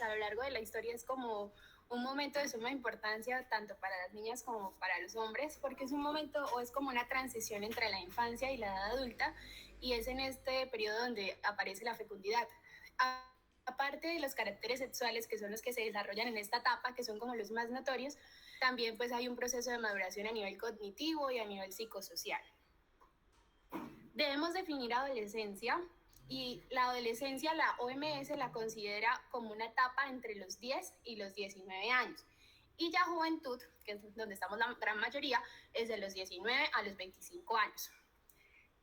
a lo largo de la historia es como un momento de suma importancia tanto para las niñas como para los hombres, porque es un momento o es como una transición entre la infancia y la edad adulta, y es en este periodo donde aparece la fecundidad. Aparte de los caracteres sexuales, que son los que se desarrollan en esta etapa, que son como los más notorios, también pues hay un proceso de maduración a nivel cognitivo y a nivel psicosocial. Debemos definir adolescencia, y la adolescencia la OMS la considera como una etapa entre los 10 y los 19 años. Y ya juventud, que es donde estamos la gran mayoría, es de los 19 a los 25 años.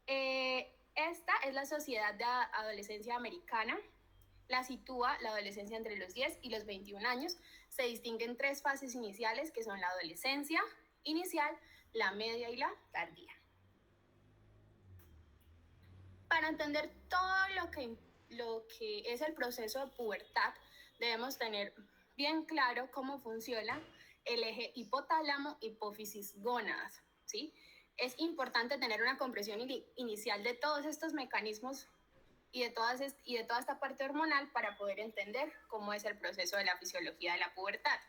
Esta es la Sociedad de Adolescencia Americana. La sitúa la adolescencia entre los 10 y los 21 años. Se distinguen tres fases iniciales, que son la adolescencia inicial, la media y la tardía. Para entender todo lo que es el proceso de pubertad, debemos tener bien claro cómo funciona el eje hipotálamo, hipófisis, gónadas, ¿sí? Es importante tener una comprensión inicial de todos estos mecanismos y de toda esta parte hormonal para poder entender cómo es el proceso de la fisiología de la pubertad.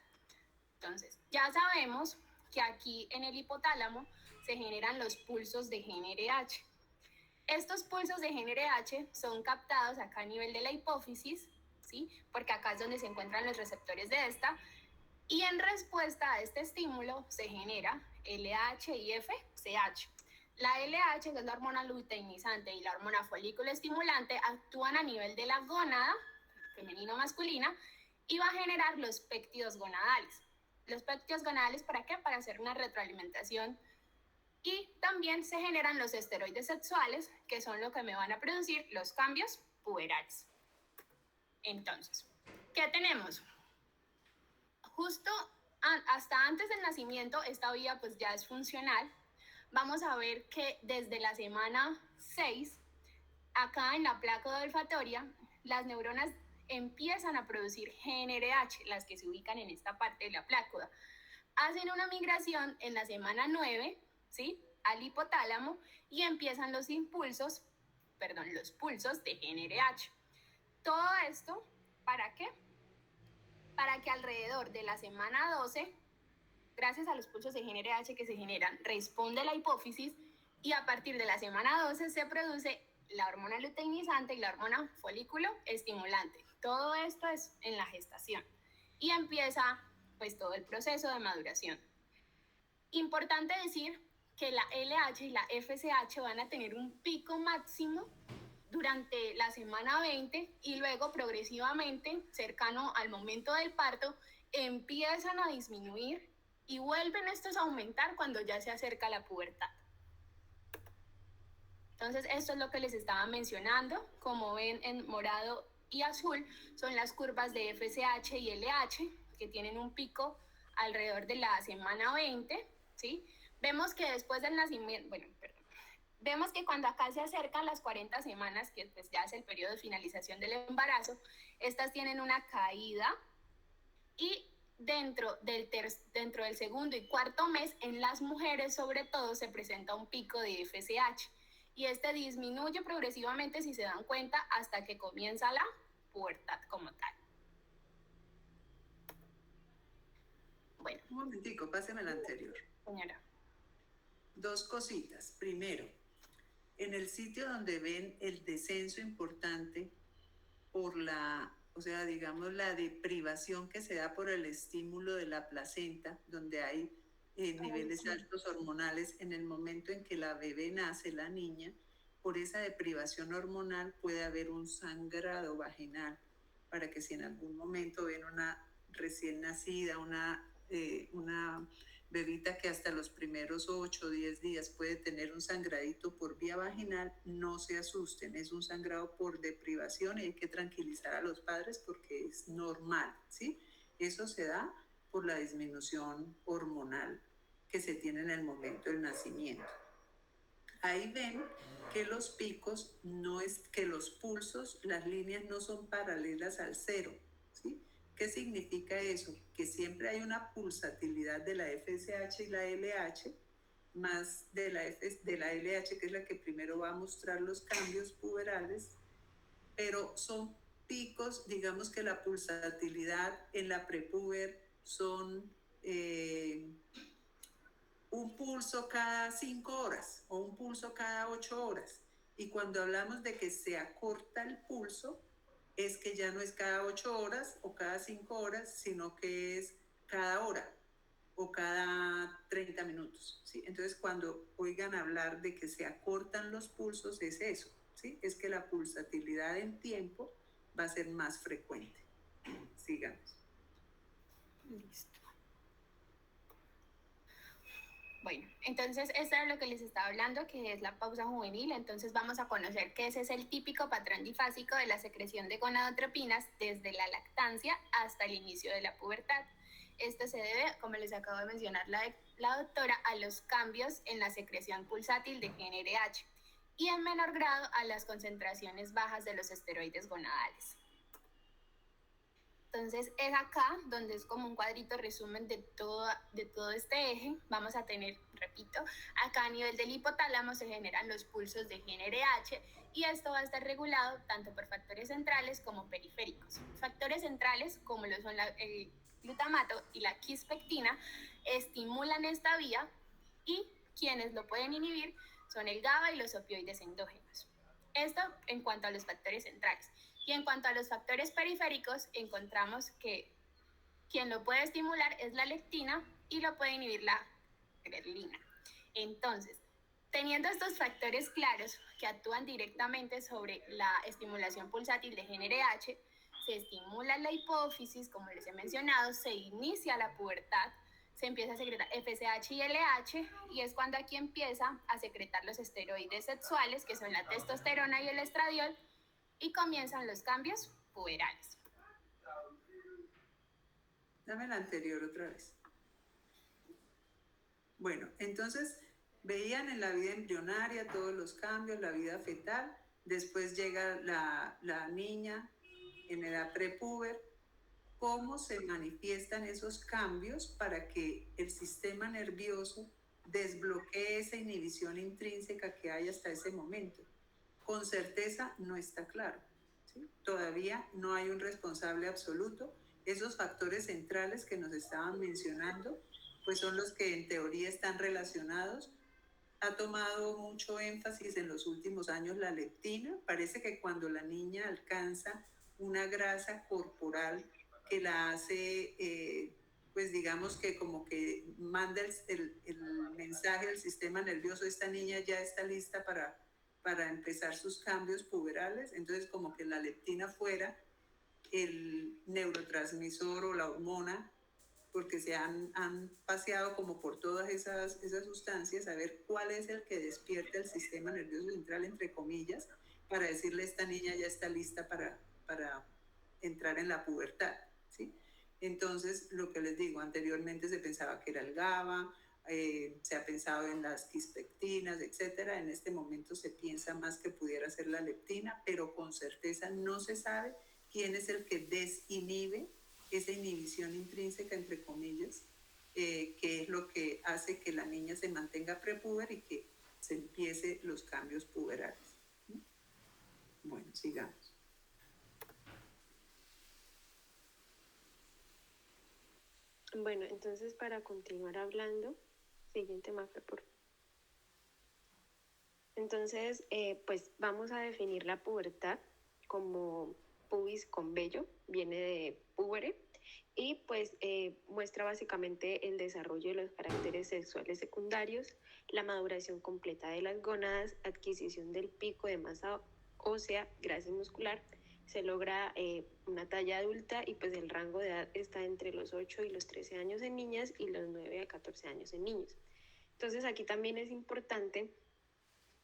Entonces, ya sabemos que aquí en el hipotálamo se generan los pulsos de GnRH. Estos pulsos de GnRH son captados acá a nivel de la hipófisis, ¿sí? Porque acá es donde se encuentran los receptores de esta, y en respuesta a este estímulo se genera LH y FSH. La LH, que es la hormona luteinizante, y la hormona folículo estimulante actúan a nivel de la gónada, femenino-masculina, y va a generar los péptidos gonadales. Los péptidos gonadales, ¿para qué? Para hacer una retroalimentación. Y también se generan los esteroides sexuales, que son lo que me van a producir los cambios puberales. Entonces, ¿qué tenemos? Justo hasta antes del nacimiento, esta vía pues ya es funcional. Vamos a ver que desde la semana 6, acá en la placa olfatoria, las neuronas empiezan a producir GnRH, las que se ubican en esta parte de la plácula. Hacen una migración en la semana 9, ¿sí?, al hipotálamo, y empiezan los pulsos de GnRH. Todo esto, ¿para qué? Para que alrededor de la semana 12, gracias a los pulsos de GnRH que se generan, responde la hipófisis, y a partir de la semana 12 se produce la hormona luteinizante y la hormona folículo estimulante. Todo esto es en la gestación y empieza pues todo el proceso de maduración. Importante decir que la LH y la FSH van a tener un pico máximo durante la semana 20, y luego progresivamente, cercano al momento del parto, empiezan a disminuir y vuelven estos a aumentar cuando ya se acerca la pubertad. Entonces, esto es lo que les estaba mencionando. Como ven en morado y azul, son las curvas de FSH y LH, que tienen un pico alrededor de la semana 20, ¿sí? Vemos que después del nacimiento, vemos que cuando acá se acercan las 40 semanas, que pues ya es el periodo de finalización del embarazo, estas tienen una caída, y dentro del segundo y cuarto mes, en las mujeres sobre todo, se presenta un pico de FSH, y este disminuye progresivamente, si se dan cuenta, hasta que comienza la pubertad como tal. Bueno. Un momentico, páseme la anterior. Señora. Dos cositas. Primero, en el sitio donde ven el descenso importante por la deprivación que se da por el estímulo de la placenta, donde hay niveles altos hormonales en el momento en que la bebé nace, la niña, por esa deprivación hormonal puede haber un sangrado vaginal, para que si en algún momento ven una recién nacida, una bebita que hasta los primeros 8 o 10 días puede tener un sangradito por vía vaginal, no se asusten, es un sangrado por deprivación y hay que tranquilizar a los padres porque es normal, ¿sí? Eso se da por la disminución hormonal que se tiene en el momento del nacimiento. Ahí ven que los picos, no es que los pulsos, las líneas no son paralelas al cero, ¿sí? ¿Qué significa eso? Que siempre hay una pulsatilidad de la FSH y la LH, más de la LH, que es la que primero va a mostrar los cambios puberales, pero son picos, digamos que la pulsatilidad en la prepuber son un pulso cada 5 horas o un pulso cada 8 horas. Y cuando hablamos de que se acorta el pulso, es que ya no es cada 8 horas o cada 5 horas, sino que es cada hora o cada 30 minutos. ¿Sí? Entonces, cuando oigan hablar de que se acortan los pulsos, es eso. ¿Sí? Es que la pulsatilidad en tiempo va a ser más frecuente. Sigamos. Listo. Bueno, entonces esto es lo que les estaba hablando, que es la pausa juvenil. Entonces vamos a conocer que ese es el típico patrón difásico de la secreción de gonadotropinas desde la lactancia hasta el inicio de la pubertad. Esto se debe, como les acabo de mencionar la doctora, a los cambios en la secreción pulsátil de GnRH y en menor grado a las concentraciones bajas de los esteroides gonadales. Entonces es acá donde es como un cuadrito resumen de todo este eje. Vamos a tener, repito, acá a nivel del hipotálamo se generan los pulsos de GnRH y esto va a estar regulado tanto por factores centrales como periféricos. Factores centrales, como lo son el glutamato y la quispectina, estimulan esta vía y quienes lo pueden inhibir son el GABA y los opioides endógenos. Esto en cuanto a los factores centrales. Y en cuanto a los factores periféricos, encontramos que quien lo puede estimular es la lectina y lo puede inhibir la grelina. Entonces, teniendo estos factores claros que actúan directamente sobre la estimulación pulsátil de GnRH, se estimula la hipófisis, como les he mencionado, se inicia la pubertad, se empieza a secretar FSH y LH y es cuando aquí empieza a secretar los esteroides sexuales, que son la testosterona y el estradiol, y comienzan los cambios puberales. Dame la anterior otra vez. Bueno, entonces veían en la vida embrionaria todos los cambios, la vida fetal, después llega la niña en edad prepuber, cómo se manifiestan esos cambios para que el sistema nervioso desbloquee esa inhibición intrínseca que hay hasta ese momento. Con certeza no está claro, ¿sí? Todavía no hay un responsable absoluto. Esos factores centrales que nos estaban mencionando, pues son los que en teoría están relacionados. Ha tomado mucho énfasis en los últimos años la leptina. Parece que cuando la niña alcanza una grasa corporal que la hace, pues digamos que como que manda el mensaje al sistema nervioso, esta niña ya está lista para empezar sus cambios puberales, entonces como que la leptina fuera el neurotransmisor o la hormona, porque se han paseado como por todas esas sustancias, a ver cuál es el que despierta el sistema nervioso central, entre comillas, para decirle esta niña ya está lista para entrar en la pubertad, ¿sí? Entonces, lo que les digo, anteriormente se pensaba que era el GABA, se ha pensado en las quispectinas, etcétera. En este momento se piensa más que pudiera ser la leptina, pero con certeza no se sabe quién es el que desinhibe esa inhibición intrínseca, entre comillas, que es lo que hace que la niña se mantenga prepuber y que se empiece los cambios puberales. Bueno, sigamos. Bueno, entonces para continuar hablando, siguiente mapa, por favor. Entonces, pues vamos a definir la pubertad como pubis con vello, viene de pubere, y pues muestra básicamente el desarrollo de los caracteres sexuales secundarios, la maduración completa de las gónadas, adquisición del pico de masa ósea, grasa muscular, se logra una talla adulta y pues el rango de edad está entre los 8 y los 13 años en niñas y los 9 a 14 años en niños. Entonces aquí también es importante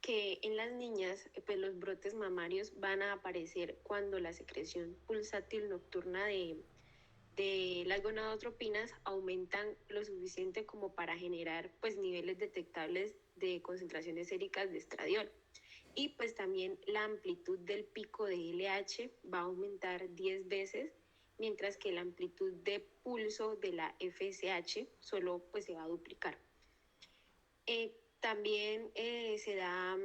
que en las niñas pues los brotes mamarios van a aparecer cuando la secreción pulsátil nocturna de las gonadotropinas aumentan lo suficiente como para generar pues niveles detectables de concentraciones séricas de estradiol. Y pues también la amplitud del pico de LH va a aumentar 10 veces, mientras que la amplitud de pulso de la FSH solo pues se va a duplicar. También se da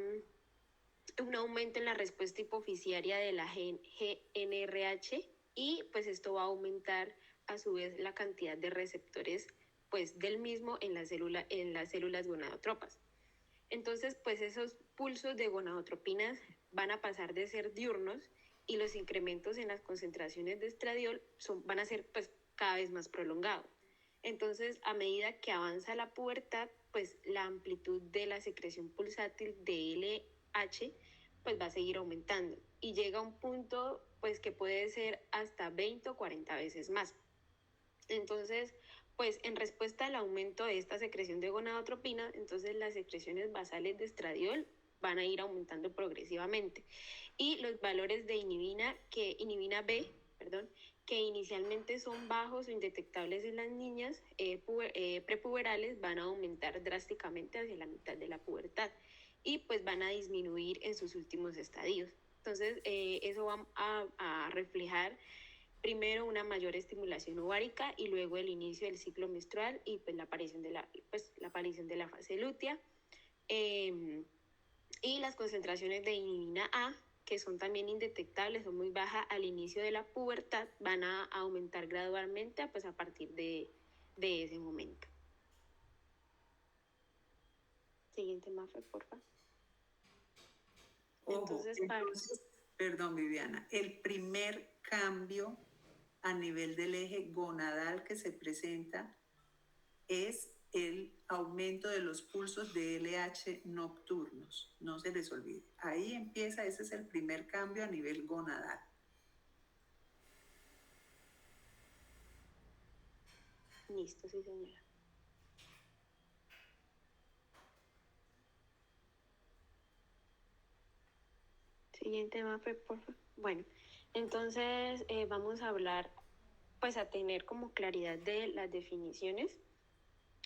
un aumento en la respuesta hipoficiaria de la GNRH y pues esto va a aumentar a su vez la cantidad de receptores pues del mismo en las células gonadotropas. Entonces pues esos pulsos de gonadotropinas van a pasar de ser diurnos y los incrementos en las concentraciones de estradiol van a ser pues cada vez más prolongados. Entonces, a medida que avanza la pubertad, pues la amplitud de la secreción pulsátil de LH pues va a seguir aumentando y llega a un punto pues que puede ser hasta 20 o 40 veces más. Entonces, pues en respuesta al aumento de esta secreción de gonadotropina, entonces las secreciones basales de estradiol van a ir aumentando progresivamente y los valores de inhibina B, que inicialmente son bajos o indetectables en las niñas prepuberales, van a aumentar drásticamente hacia la mitad de la pubertad y pues van a disminuir en sus últimos estadios. Entonces, eso va a reflejar primero una mayor estimulación ovárica y luego el inicio del ciclo menstrual y pues la aparición de la fase lútea. Y las concentraciones de inhibina A, que son también indetectables, son muy bajas al inicio de la pubertad, van a aumentar gradualmente pues, a partir de ese momento. Siguiente, Mafe, por favor. Entonces, perdón, Viviana, el primer cambio a nivel del eje gonadal que se presenta es el aumento de los pulsos de LH nocturnos. No se les olvide. Ahí empieza, ese es el primer cambio a nivel gonadal. Listo, sí, señora. Siguiente, Mafe, por favor. Bueno, entonces vamos a hablar, pues a tener como claridad de las definiciones.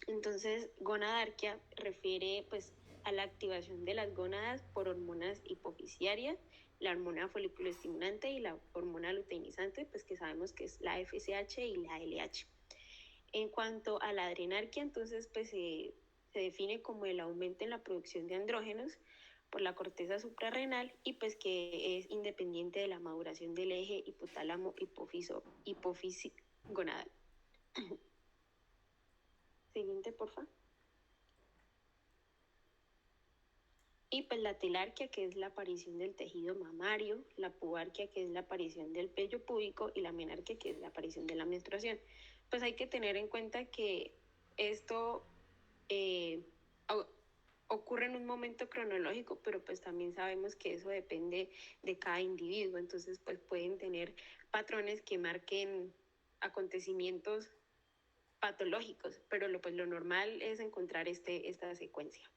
Entonces, gonadarquia refiere pues a la activación de las gónadas por hormonas hipoficiarias, la hormona foliculoestimulante y la hormona luteinizante, pues que sabemos que es la FSH y la LH. En cuanto a la adrenarquia, entonces pues se define como el aumento en la producción de andrógenos por la corteza suprarrenal y pues que es independiente de la maduración del eje hipotálamo hipófisis gonadal. Siguiente, por favor. Y pues la telarquia, que es la aparición del tejido mamario, la pubarquia, que es la aparición del vello púbico, y la menarquia, que es la aparición de la menstruación. Pues hay que tener en cuenta que esto ocurre en un momento cronológico, pero pues también sabemos que eso depende de cada individuo. Entonces pues pueden tener patrones que marquen acontecimientos patológicos, pero lo normal es encontrar esta secuencia.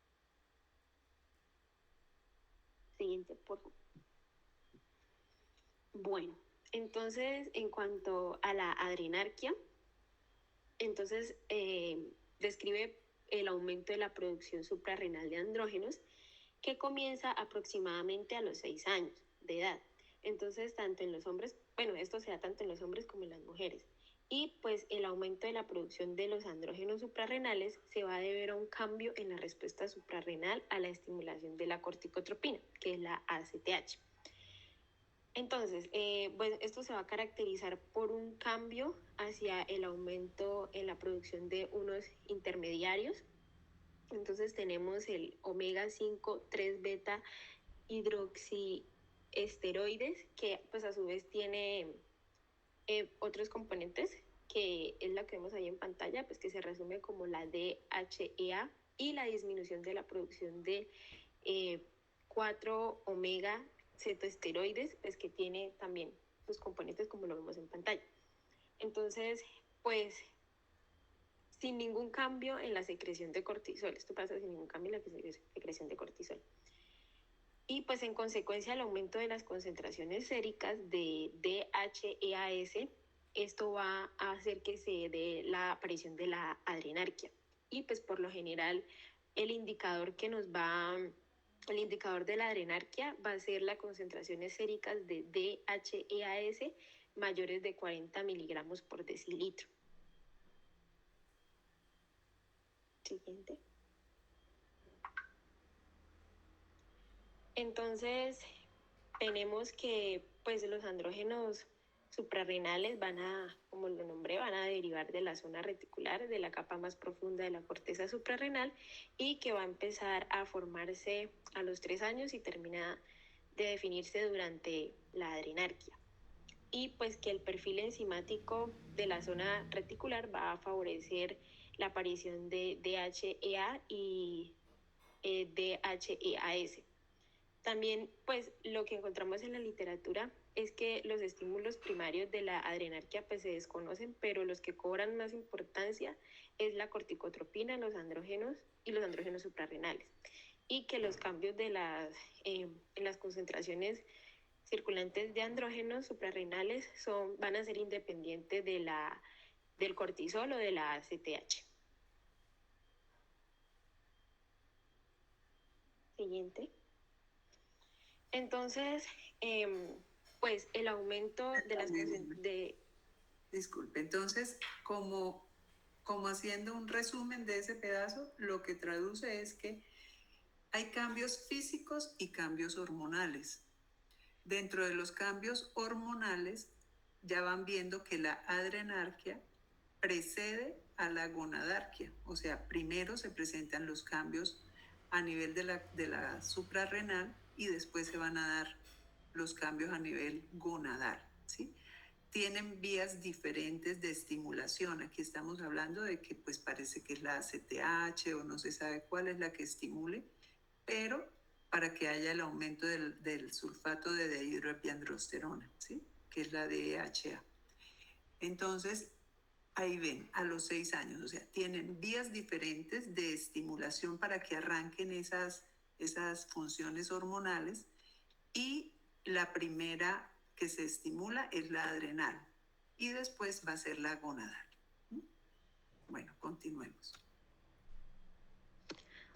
Siguiente, por favor. Bueno, entonces en cuanto a la adrenarquia, entonces describe el aumento de la producción suprarrenal de andrógenos que comienza aproximadamente a los 6 años de edad. Entonces, tanto en los hombres, bueno, esto se da tanto en los hombres como en las mujeres. Y pues el aumento de la producción de los andrógenos suprarrenales se va a deber a un cambio en la respuesta suprarrenal a la estimulación de la corticotropina, que es la ACTH. Entonces, pues esto se va a caracterizar por un cambio hacia el aumento en la producción de unos intermediarios. Entonces tenemos el omega 5 3 beta hidroxiesteroides, que pues a su vez tiene otros componentes, que es la que vemos ahí en pantalla, pues que se resume como la DHEA y la disminución de la producción de 4 omega cetoesteroides, pues que tiene también sus componentes como lo vemos en pantalla. Entonces, pues sin ningún cambio en la secreción de cortisol, esto pasa sin ningún cambio en la secreción de cortisol. Y pues en consecuencia el aumento de las concentraciones séricas de DHEAS, esto va a hacer que se dé la aparición de la adrenarquia. Y pues por lo general el indicador de la adrenarquia va a ser las concentraciones séricas de DHEAS mayores de 40 miligramos por decilitro. Siguiente. Entonces, tenemos que pues los andrógenos suprarrenales van a, como lo nombré, van a derivar de la zona reticular, de la capa más profunda de la corteza suprarrenal, y que va a empezar a formarse a los 3 años y termina de definirse durante la adrenarquia. Y pues que el perfil enzimático de la zona reticular va a favorecer la aparición de DHEA y DHEAS. También, pues, lo que encontramos en la literatura es que los estímulos primarios de la adrenarquia pues se desconocen, pero los que cobran más importancia es la corticotropina, los andrógenos y los andrógenos suprarrenales. Y que los cambios en las concentraciones circulantes de andrógenos suprarrenales van a ser independientes del cortisol o de la ACTH. Siguiente. Entonces, pues el aumento de las Disculpe, entonces, como haciendo un resumen de ese pedazo, lo que traduce es que hay cambios físicos y cambios hormonales. Dentro de los cambios hormonales, ya van viendo que la adrenarquia precede a la gonadarquia, o sea, primero se presentan los cambios a nivel de la suprarrenal y después se van a dar los cambios a nivel gonadal, ¿sí? Tienen vías diferentes de estimulación. Aquí estamos hablando de que pues parece que es la ACTH o no se sabe cuál es la que estimule, pero para que haya el aumento del sulfato de dihidroepiandrosterona, ¿sí? Que es la DHA. Entonces, ahí ven, a los 6 años, o sea, tienen vías diferentes de estimulación para que arranquen esas funciones hormonales, y la primera que se estimula es la adrenal y después va a ser la gonadal. Bueno, continuemos.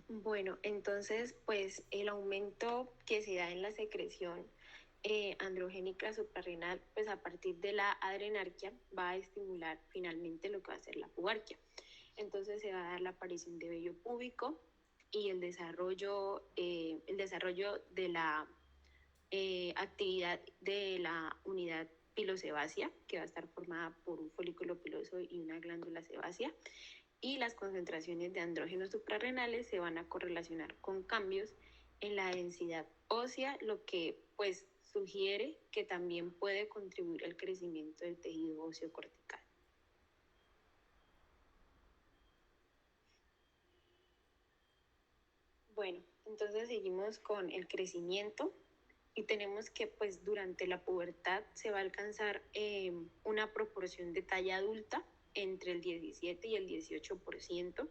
Bueno, entonces, pues el aumento que se da en la secreción androgénica suprarrenal, pues a partir de la adrenarquia va a estimular finalmente lo que va a ser la pubarquia. Entonces se va a dar la aparición de vello púbico y el desarrollo de la actividad de la unidad pilosebácea, que va a estar formada por un folículo piloso y una glándula sebácea, y las concentraciones de andrógenos suprarrenales se van a correlacionar con cambios en la densidad ósea, lo que pues sugiere que también puede contribuir al crecimiento del tejido óseo cortical. Bueno, entonces seguimos con el crecimiento y tenemos que pues durante la pubertad se va a alcanzar una proporción de talla adulta entre el 17 y el 18%.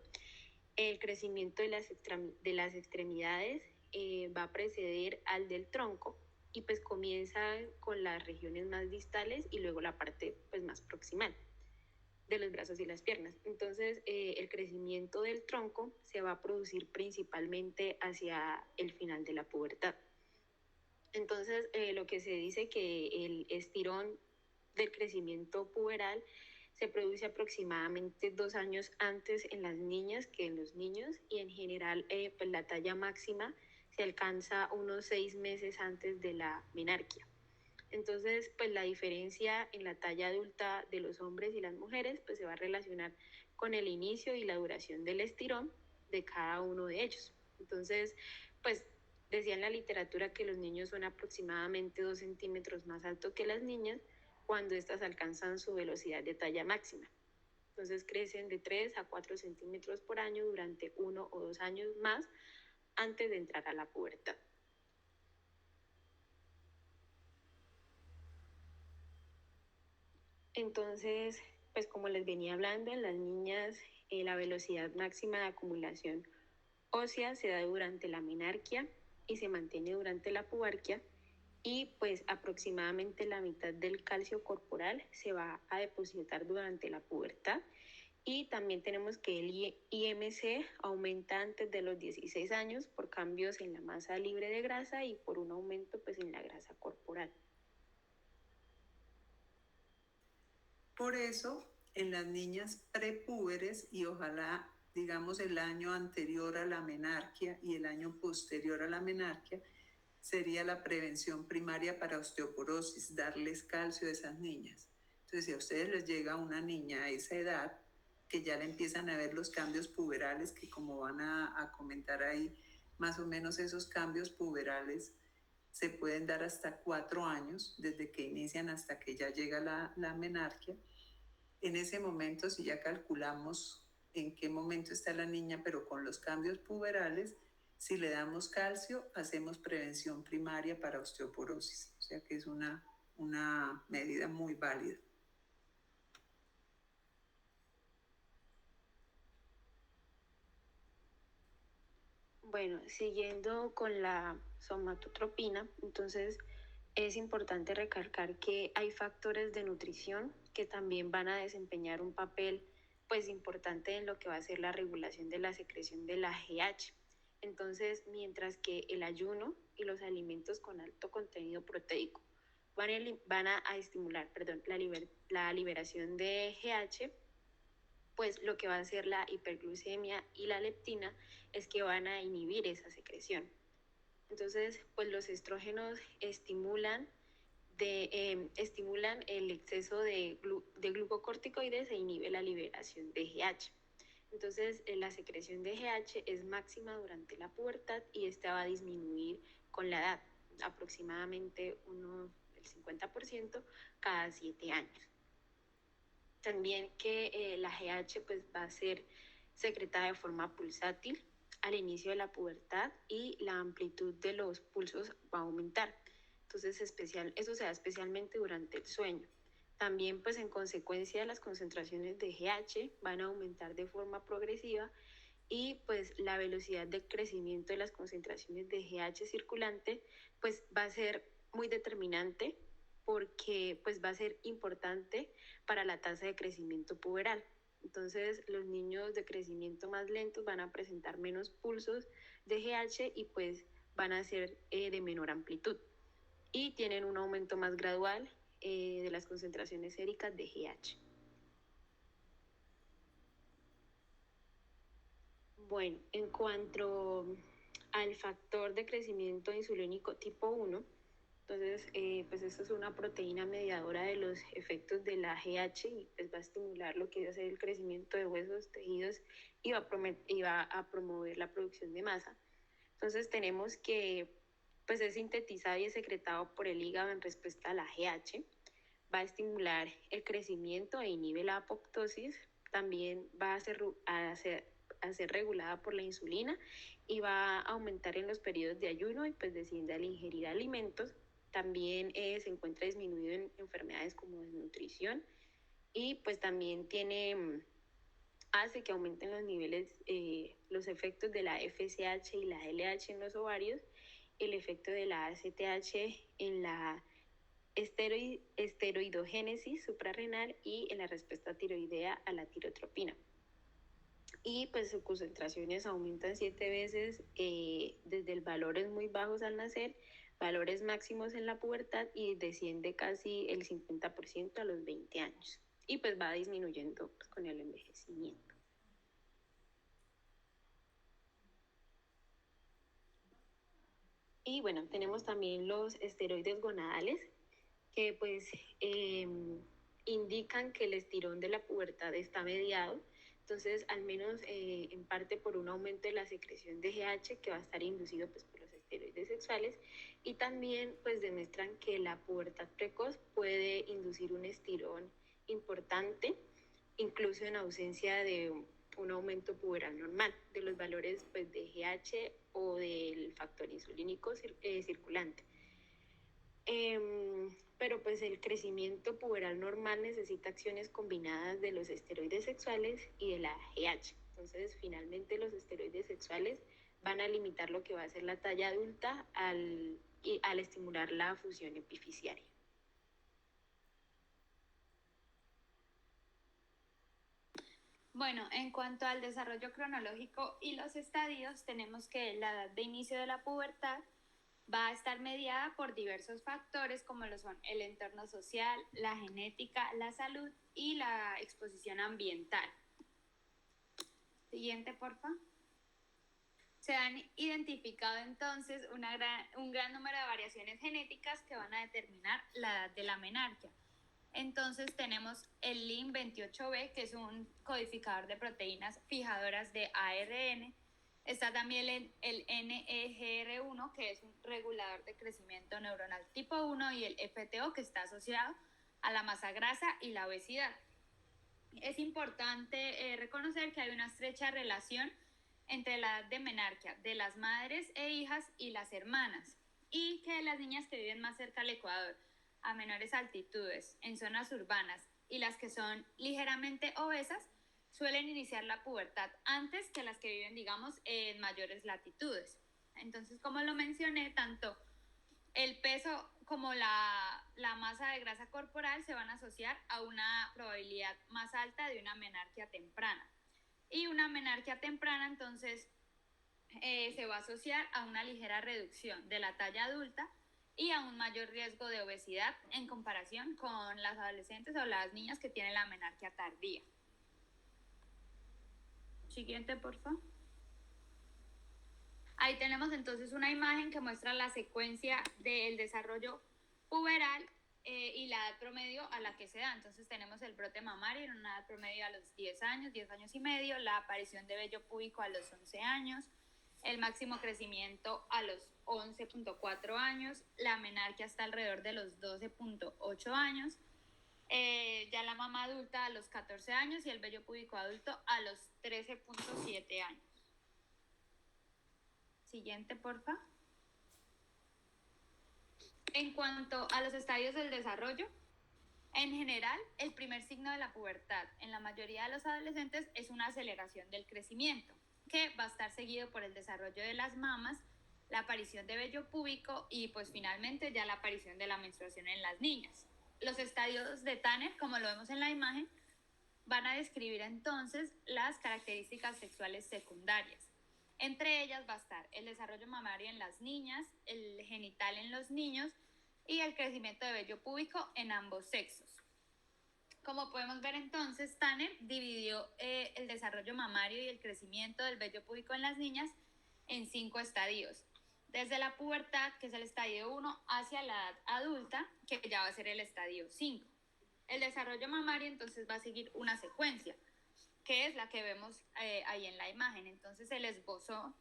El crecimiento de las extremidades va a preceder al del tronco y pues comienza con las regiones más distales y luego la parte pues más proximal de los brazos y las piernas. Entonces, el crecimiento del tronco se va a producir principalmente hacia el final de la pubertad. Entonces, lo que se dice que el estirón del crecimiento puberal se produce aproximadamente 2 años antes en las niñas que en los niños, y en general pues la talla máxima se alcanza unos 6 meses antes de la menarquia. Entonces, pues la diferencia en la talla adulta de los hombres y las mujeres pues se va a relacionar con el inicio y la duración del estirón de cada uno de ellos. Entonces, pues decía en la literatura que los niños son aproximadamente 2 centímetros más altos que las niñas cuando éstas alcanzan su velocidad de talla máxima. Entonces crecen de 3 a 4 centímetros por año durante 1 o 2 años más antes de entrar a la pubertad. Entonces, pues como les venía hablando, en las niñas la velocidad máxima de acumulación ósea se da durante la menarquia y se mantiene durante la pubarquia, y pues aproximadamente la mitad del calcio corporal se va a depositar durante la pubertad. Y también tenemos que el IMC aumenta antes de los 16 años por cambios en la masa libre de grasa y por un aumento pues en la grasa corporal. Por eso, en las niñas prepúberes, y ojalá, digamos, el año anterior a la menarquia y el año posterior a la menarquia, sería la prevención primaria para osteoporosis, darles calcio a esas niñas. Entonces, si a ustedes les llega una niña a esa edad, que ya le empiezan a ver los cambios puberales, que como van a comentar ahí, más o menos esos cambios puberales se pueden dar hasta 4 años, desde que inician hasta que ya llega la menarquia. En ese momento, si ya calculamos en qué momento está la niña, pero con los cambios puberales, si le damos calcio, hacemos prevención primaria para osteoporosis. O sea que es una medida muy válida. Bueno, siguiendo con la somatotropina, entonces es importante recalcar que hay factores de nutrición que también van a desempeñar un papel pues importante en lo que va a ser la regulación de la secreción de la GH. Entonces, mientras que el ayuno y los alimentos con alto contenido proteico van a estimular, la liberación de GH, pues lo que va a hacer la hiperglucemia y la leptina es que van a inhibir esa secreción. Entonces, pues los estrógenos estimulan el exceso de glucocorticoides e inhibe la liberación de GH. Entonces, la secreción de GH es máxima durante la pubertad y esta va a disminuir con la edad, aproximadamente el 50% cada 7 años. También que la GH pues va a ser secretada de forma pulsátil al inicio de la pubertad y la amplitud de los pulsos va a aumentar. Entonces eso se da especialmente durante el sueño. También pues en consecuencia las concentraciones de GH van a aumentar de forma progresiva y pues la velocidad de crecimiento de las concentraciones de GH circulante pues va a ser muy determinante porque pues va a ser importante para la tasa de crecimiento puberal. Entonces, los niños de crecimiento más lentos van a presentar menos pulsos de GH y pues van a ser de menor amplitud y tienen un aumento más gradual de las concentraciones séricas de GH. Bueno, en cuanto al factor de crecimiento insulínico tipo 1, entonces, pues esta es una proteína mediadora de los efectos de la GH y pues va a estimular lo que va a ser el crecimiento de huesos, tejidos y va a promover la producción de masa. Entonces tenemos que pues es sintetizado y es secretado por el hígado en respuesta a la GH, va a estimular el crecimiento e inhibe la apoptosis, también va a ser regulada por la insulina y va a aumentar en los periodos de ayuno y pues desciende al ingerir alimentos. También se encuentra disminuido en enfermedades como desnutrición y pues también hace que aumenten los niveles, los efectos de la FSH y la LH en los ovarios, el efecto de la ACTH en la esteroidogénesis suprarrenal y en la respuesta tiroidea a la tirotropina. Y pues sus concentraciones aumentan 7 veces desde valores muy bajos al nacer, valores máximos en la pubertad y desciende casi el 50% a los 20 años. Y pues va disminuyendo pues, con el envejecimiento. Y bueno, tenemos también los esteroides gonadales, que pues indican que el estirón de la pubertad está mediado. Entonces, al menos en parte por un aumento de la secreción de GH que va a estar inducido pues, por los esteroides sexuales y también pues demuestran que la pubertad precoz puede inducir un estirón importante, incluso en ausencia de un aumento puberal normal de los valores pues, de GH o del factor insulínico circulante. Pero pues el crecimiento puberal normal necesita acciones combinadas de los esteroides sexuales y de la GH. Entonces, finalmente los esteroides sexuales van a limitar lo que va a ser la talla adulta al estimular la fusión epifisiaria. Bueno, en cuanto al desarrollo cronológico y los estadios, tenemos que la edad de inicio de la pubertad va a estar mediada por diversos factores como lo son el entorno social, la genética, la salud y la exposición ambiental. Siguiente, porfa. Se han identificado entonces un gran número de variaciones genéticas que van a determinar la edad de la menarquia. Entonces tenemos el LIN28B, que es un codificador de proteínas fijadoras de ARN. Está también el NEGR1, que es un regulador de crecimiento neuronal tipo 1, y el FTO, que está asociado a la masa grasa y la obesidad. Es importante reconocer que hay una estrecha relación entre la edad de menarquia de las madres e hijas y las hermanas, y que las niñas que viven más cerca al Ecuador, a menores altitudes, en zonas urbanas, y las que son ligeramente obesas, suelen iniciar la pubertad antes que las que viven, digamos, en mayores latitudes. Entonces, como lo mencioné, tanto el peso como la masa de grasa corporal se van a asociar a una probabilidad más alta de una menarquia temprana. Y una menarquia temprana, entonces, se va a asociar a una ligera reducción de la talla adulta y a un mayor riesgo de obesidad en comparación con las adolescentes o las niñas que tienen la menarquia tardía. Siguiente, por favor. Ahí tenemos entonces una imagen que muestra la secuencia del desarrollo puberal y la edad promedio a la que se da. Entonces tenemos el brote mamario en una edad promedio a los 10 años y medio, la aparición de vello púbico a los 11 años, el máximo crecimiento a los 11.4 años, la menarquia hasta alrededor de los 12.8 años, ya la mama adulta a los 14 años y el vello púbico adulto a los 13.7 años. Siguiente, porfa. En cuanto a los estadios del desarrollo, en general, el primer signo de la pubertad en la mayoría de los adolescentes es una aceleración del crecimiento, que va a estar seguido por el desarrollo de las mamas, la aparición de vello púbico y pues finalmente ya la aparición de la menstruación en las niñas. Los estadios de Tanner, como lo vemos en la imagen, van a describir entonces las características sexuales secundarias. Entre ellas va a estar el desarrollo mamario en las niñas, el genital en los niños y el crecimiento de vello púbico en ambos sexos. Como podemos ver entonces, Tanner dividió el desarrollo mamario y el crecimiento del vello púbico en las niñas en 5 estadios. Desde la pubertad, que es el estadio 1, hacia la edad adulta, que ya va a ser el estadio 5. El desarrollo mamario entonces va a seguir una secuencia, que es la que vemos ahí en la imagen. Entonces el esbozo,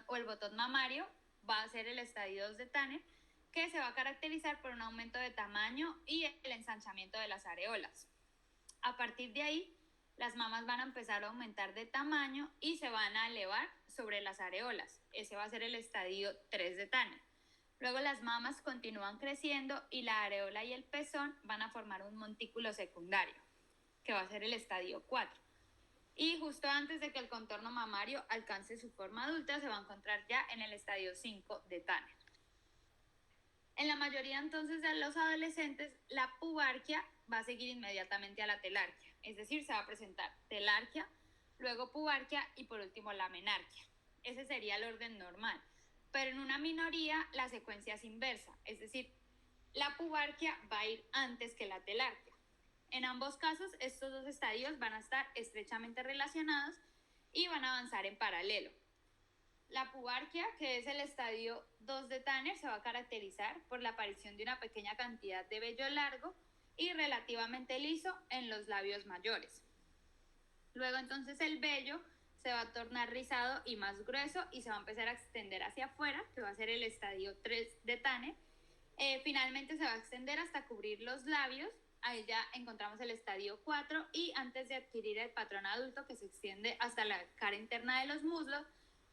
o el botón mamario va a ser el estadio 2 de Tanner, que se va a caracterizar por un aumento de tamaño y el ensanchamiento de las areolas. A partir de ahí, las mamas van a empezar a aumentar de tamaño y se van a elevar sobre las areolas. Ese va a ser el estadio 3 de Tanner. Luego las mamas continúan creciendo y la areola y el pezón van a formar un montículo secundario, que va a ser el estadio 4. Y justo antes de que el contorno mamario alcance su forma adulta, se va a encontrar ya en el estadio 5 de Tanner. En la mayoría entonces de los adolescentes, la pubarquia va a seguir inmediatamente a la telarquia, es decir, se va a presentar telarquia, luego pubarquia y por último la menarquia. Ese sería el orden normal, pero en una minoría la secuencia es inversa, es decir, la pubarquia va a ir antes que la telarquia. En ambos casos, estos dos estadios van a estar estrechamente relacionados y van a avanzar en paralelo. La pubarquia, que es el estadio 2 de Tanner, se va a caracterizar por la aparición de una pequeña cantidad de vello largo y relativamente liso en los labios mayores. Luego entonces el vello se va a tornar rizado y más grueso y se va a empezar a extender hacia afuera, que va a ser el estadio 3 de Tanner. Finalmente se va a extender hasta cubrir los labios. Ahí ya encontramos el estadio 4 y antes de adquirir el patrón adulto que se extiende hasta la cara interna de los muslos,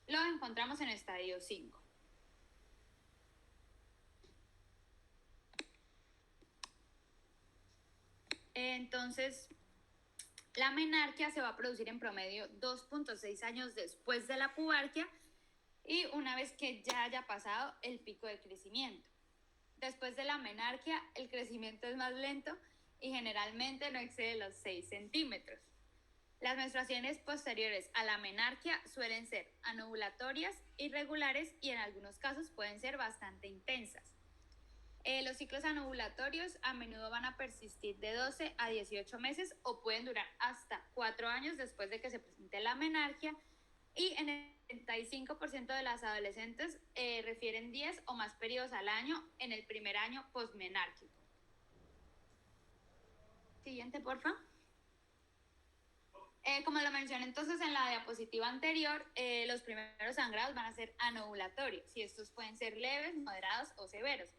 lo encontramos en el estadio 5. Entonces, la menarquia se va a producir en promedio 2.6 años después de la pubarquia y una vez que ya haya pasado el pico de crecimiento. Después de la menarquia, el crecimiento es más lento y generalmente no excede los 6 centímetros. Las menstruaciones posteriores a la menarquia suelen ser anovulatorias, irregulares y en algunos casos pueden ser bastante intensas. Los ciclos anovulatorios a menudo van a persistir de 12 a 18 meses o pueden durar hasta 4 años después de que se presente la menarquia y en el 35% de las adolescentes refieren 10 o más periodos al año en el primer año posmenárquico. Siguiente, porfa. Como lo mencioné entonces en la diapositiva anterior, los primeros sangrados van a ser anovulatorios y estos pueden ser leves, moderados o severos.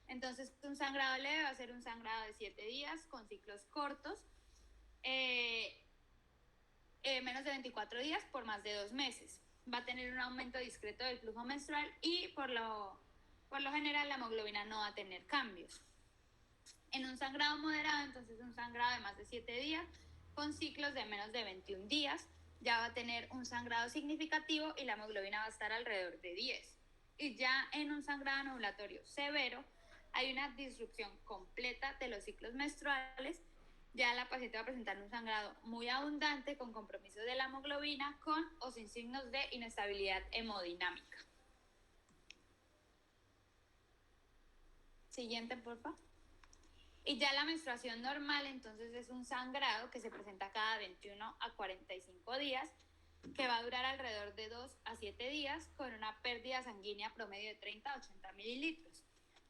Entonces, un sangrado leve va a ser un sangrado de 7 días con ciclos cortos, menos de 24 días por más de 2 meses. Va a tener un aumento discreto del flujo menstrual y por lo general la hemoglobina no va a tener cambios. En un sangrado moderado, entonces un sangrado de más de 7 días con ciclos de menos de 21 días, ya va a tener un sangrado significativo y la hemoglobina va a estar alrededor de 10. Y ya en un sangrado anovulatorio severo, hay una disrupción completa de los ciclos menstruales. Ya la paciente va a presentar un sangrado muy abundante con compromiso de la hemoglobina con o sin signos de inestabilidad hemodinámica. Siguiente, por favor. Y ya la menstruación normal, entonces, es un sangrado que se presenta cada 21 a 45 días, que va a durar alrededor de 2 a 7 días, con una pérdida sanguínea promedio de 30 a 80 mililitros.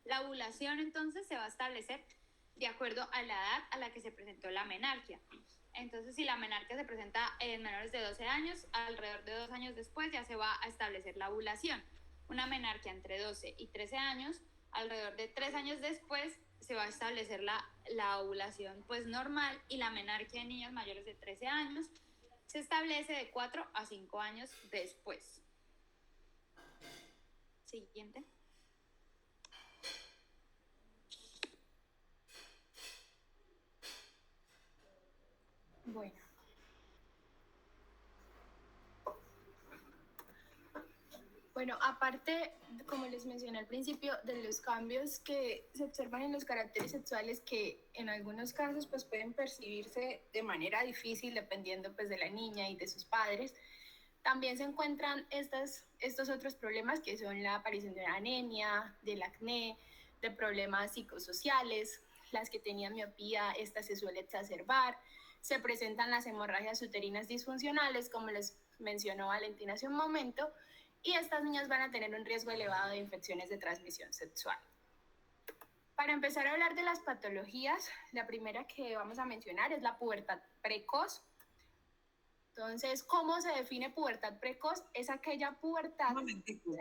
La ovulación, entonces, se va a establecer de acuerdo a la edad a la que se presentó la menarquia. Entonces, si la menarquia se presenta en menores de 12 años, alrededor de 2 años después ya se va a establecer la ovulación. Una menarquia entre 12 y 13 años, alrededor de 3 años después, se va a establecer la ovulación pues normal, y la menarquia en niños mayores de 13 años se establece de 4 a 5 años después. Siguiente. Bueno, aparte, como les mencioné al principio, de los cambios que se observan en los caracteres sexuales, que en algunos casos pues pueden percibirse de manera difícil dependiendo pues de la niña y de sus padres, también se encuentran estos otros problemas, que son la aparición de la anemia, del acné, de problemas psicosociales. Las que tenían miopía, esta se suele exacerbar. Se presentan las hemorragias uterinas disfuncionales, como les mencionó Valentina hace un momento, y estas niñas van a tener un riesgo elevado de infecciones de transmisión sexual. Para empezar a hablar de las patologías, la primera que vamos a mencionar es la pubertad precoz. Entonces, ¿cómo se define pubertad precoz? Es aquella pubertad... Un momentico,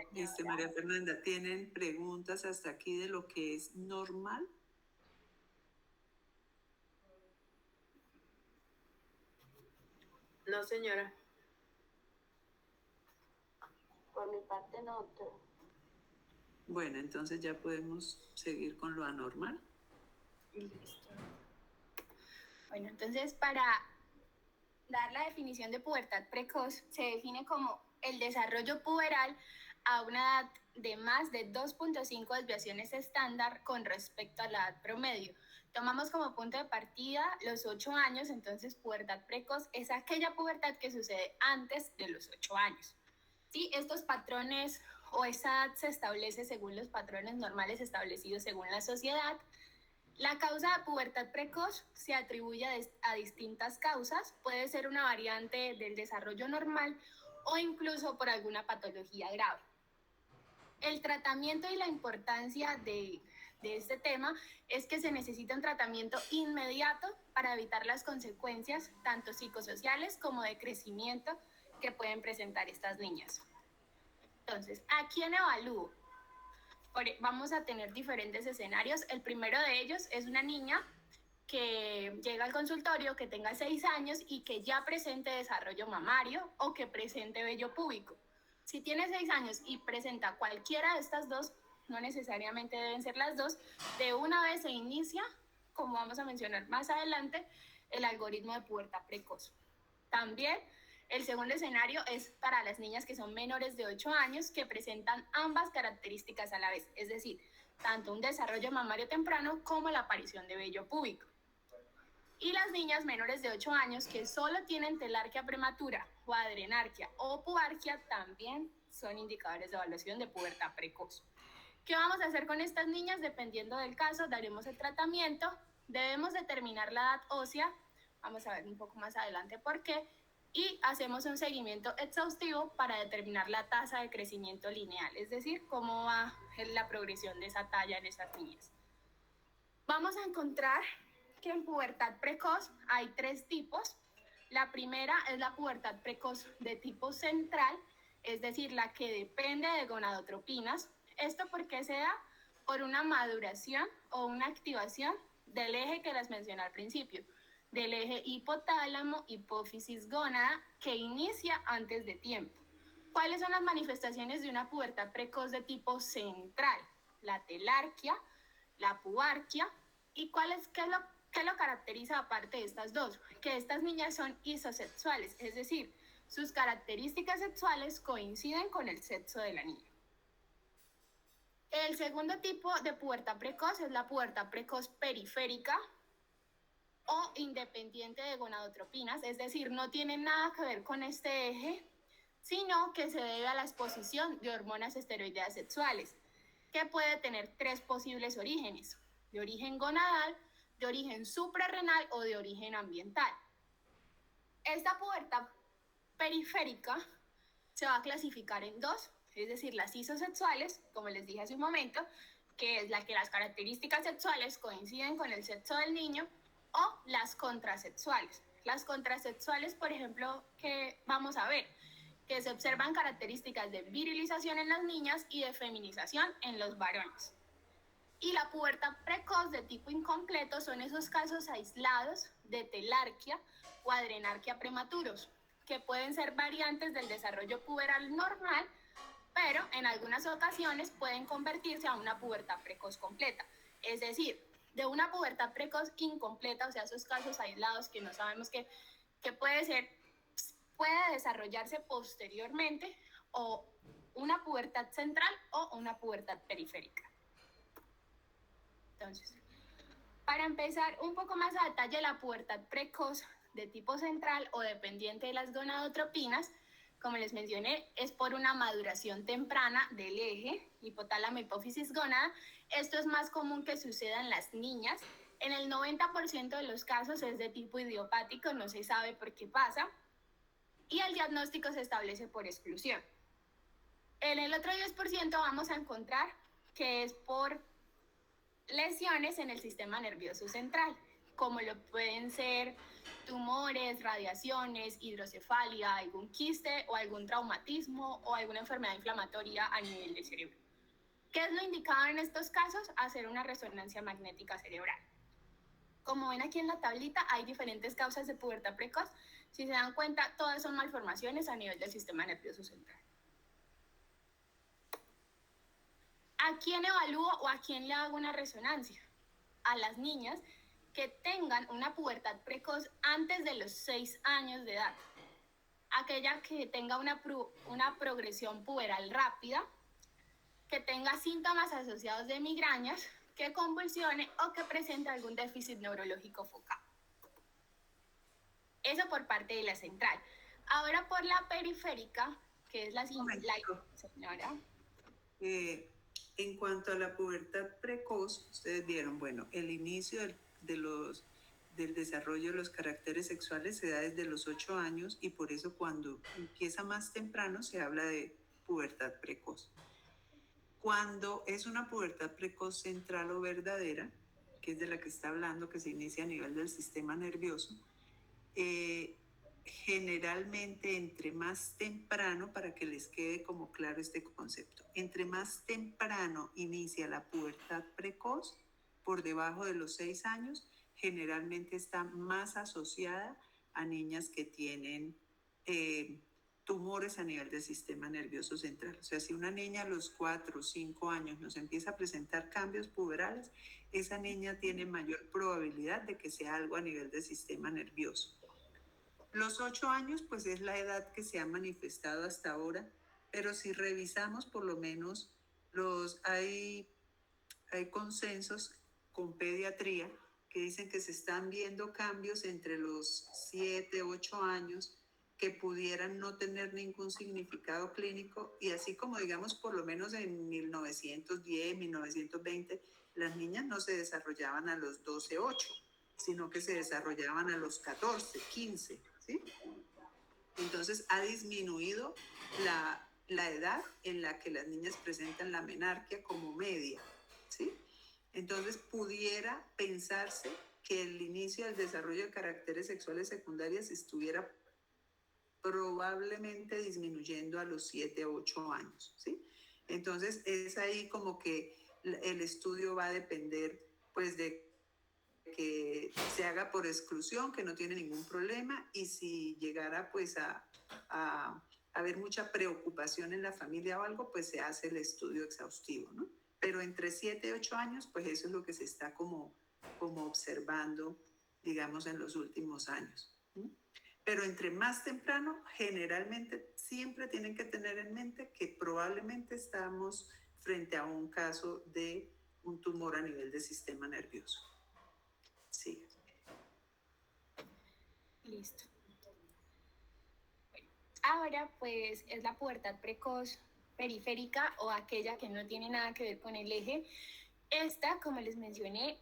María Fernanda, ¿tienen preguntas hasta aquí de lo que es normal? No, señora. Por mi parte no, doctora. Bueno, entonces ya podemos seguir con lo anormal. Listo. Bueno, entonces para dar la definición de pubertad precoz, se define como el desarrollo puberal a una edad de más de 2.5 desviaciones estándar con respecto a la edad promedio. Tomamos como punto de partida los 8 años, entonces pubertad precoz es aquella pubertad que sucede antes de los 8 años. ¿Sí? Estos patrones o esa edad se establece según los patrones normales establecidos según la sociedad. La causa de pubertad precoz se atribuye a distintas causas, puede ser una variante del desarrollo normal o incluso por alguna patología grave. El tratamiento y la importancia de este tema es que se necesita un tratamiento inmediato para evitar las consecuencias tanto psicosociales como de crecimiento que pueden presentar estas niñas. Entonces, ¿a quién evalúo? Vamos a tener diferentes escenarios. El primero de ellos es una niña que llega al consultorio, que tenga 6 años y que ya presente desarrollo mamario o que presente vello púbico. Si tiene 6 años y presenta cualquiera de estas dos, no necesariamente deben ser las dos, de una vez se inicia, como vamos a mencionar más adelante, el algoritmo de pubertad precoz. También el segundo escenario es para las niñas que son menores de 8 años que presentan ambas características a la vez, es decir, tanto un desarrollo mamario temprano como la aparición de vello púbico. Y las niñas menores de 8 años que solo tienen telarquia prematura o adrenarquia o pubarquia también son indicadores de evaluación de pubertad precoz. ¿Qué vamos a hacer con estas niñas? Dependiendo del caso, daremos el tratamiento. Debemos determinar la edad ósea, vamos a ver un poco más adelante por qué, y hacemos un seguimiento exhaustivo para determinar la tasa de crecimiento lineal, es decir, cómo va la progresión de esa talla en esas niñas. Vamos a encontrar que en pubertad precoz hay 3 tipos. La primera es la pubertad precoz de tipo central, es decir, la que depende de gonadotropinas. ¿Esto por qué se da? Por una maduración o una activación del eje que les mencioné al principio, del eje hipotálamo, hipófisis, gónada, que inicia antes de tiempo. ¿Cuáles son las manifestaciones de una pubertad precoz de tipo central? La telarquia, la pubarquia, ¿y qué lo caracteriza aparte de estas dos? Que estas niñas son isosexuales, es decir, sus características sexuales coinciden con el sexo de la niña. El segundo tipo de pubertad precoz es la pubertad precoz periférica o independiente de gonadotropinas, es decir, no tiene nada que ver con este eje, sino que se debe a la exposición de hormonas esteroideas sexuales, que puede tener 3 posibles orígenes: de origen gonadal, de origen suprarrenal o de origen ambiental. Esta pubertad periférica se va a clasificar en 2, es decir, las isosexuales, como les dije hace un momento, que es la que las características sexuales coinciden con el sexo del niño, o las contrasexuales. Las contrasexuales, por ejemplo, que vamos a ver, que se observan características de virilización en las niñas y de feminización en los varones. Y la pubertad precoz de tipo incompleto son esos casos aislados de telarquia o adrenarquia prematuros, que pueden ser variantes del desarrollo puberal normal, pero en algunas ocasiones pueden convertirse a una pubertad precoz completa. Es decir, de una pubertad precoz incompleta, o sea, esos casos aislados que no sabemos qué puede ser, puede desarrollarse posteriormente, o una pubertad central o una pubertad periférica. Entonces, para empezar un poco más a detalle, la pubertad precoz de tipo central o dependiente de las gonadotropinas, como les mencioné, es por una maduración temprana del eje hipotálamo, hipófisis, gónada. Esto es más común que suceda en las niñas. En el 90% de los casos es de tipo idiopático, no se sabe por qué pasa, y el diagnóstico se establece por exclusión. En el otro 10% vamos a encontrar que es por lesiones en el sistema nervioso central, como lo pueden ser tumores, radiaciones, hidrocefalia, algún quiste o algún traumatismo o alguna enfermedad inflamatoria a nivel del cerebro. ¿Qué es lo indicado en estos casos? Hacer una resonancia magnética cerebral. Como ven aquí en la tablita, hay diferentes causas de pubertad precoz. Si se dan cuenta, todas son malformaciones a nivel del sistema nervioso central. ¿A quién evalúo o a quién le hago una resonancia? A las niñas que tengan una pubertad precoz antes de los 6 años de edad. Aquella que tenga una progresión puberal rápida, que tenga síntomas asociados de migrañas, que convulsione o que presente algún déficit neurológico focal. Eso por parte de la central. Ahora por la periférica, que es la señora. En cuanto a la pubertad precoz, ustedes vieron, bueno, el inicio del desarrollo de los caracteres sexuales se da desde los 8 años y por eso cuando empieza más temprano se habla de pubertad precoz. Cuando es una pubertad precoz central o verdadera, que es de la que está hablando, que se inicia a nivel del sistema nervioso, generalmente entre más temprano, para que les quede como claro este concepto, entre más temprano inicia la pubertad precoz, por debajo de los 6 años, generalmente está más asociada a niñas que tienen tumores a nivel del sistema nervioso central. O sea, si una niña a los 4 o 5 años nos empieza a presentar cambios puberales, esa niña tiene mayor probabilidad de que sea algo a nivel del sistema nervioso. Los 8 años, pues es la edad que se ha manifestado hasta ahora, pero si revisamos por lo menos hay consensos con pediatría que dicen que se están viendo cambios entre los 7, 8 años que pudieran no tener ningún significado clínico, y así como digamos por lo menos en 1910, 1920, las niñas no se desarrollaban a los 12, 8, sino que se desarrollaban a los 14, 15, ¿sí? Entonces ha disminuido la edad en la que las niñas presentan la menarquia como media, ¿sí? Entonces pudiera pensarse que el inicio del desarrollo de caracteres sexuales secundarios estuviera probablemente disminuyendo a los 7 o 8 años, ¿sí? Entonces es ahí como que el estudio va a depender pues de que se haga por exclusión, que no tiene ningún problema, y si llegara pues a haber mucha preocupación en la familia o algo, pues se hace el estudio exhaustivo, ¿no? Pero entre 7 y 8 años, pues eso es lo que se está como observando, digamos, en los últimos años. Pero entre más temprano, generalmente siempre tienen que tener en mente que probablemente estamos frente a un caso de un tumor a nivel del sistema nervioso. Sí. Listo. Bueno, ahora pues es la pubertad precoz periférica o aquella que no tiene nada que ver con el eje. Esta, como les mencioné,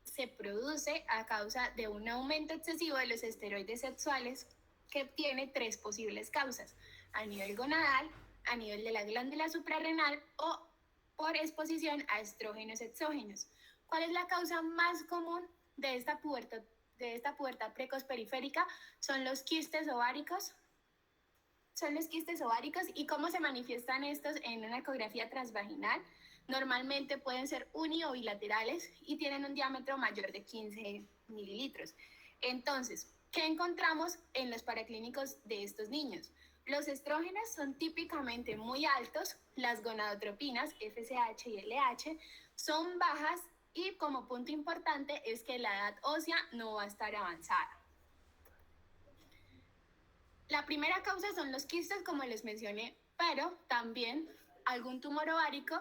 se produce a causa de un aumento excesivo de los esteroides sexuales que tiene 3 posibles causas: a nivel gonadal, a nivel de la glándula suprarrenal o por exposición a estrógenos exógenos. ¿Cuál es la causa más común de esta pubertad precoz periférica? Son los quistes ováricos. ¿Y cómo se manifiestan estos en una ecografía transvaginal? Normalmente pueden ser uni o bilaterales y tienen un diámetro mayor de 15 mililitros. Entonces, ¿qué encontramos en los paraclínicos de estos niños? Los estrógenos son típicamente muy altos, las gonadotropinas, FSH y LH, son bajas y como punto importante es que la edad ósea no va a estar avanzada. La primera causa son los quistes, como les mencioné, pero también algún tumor ovárico,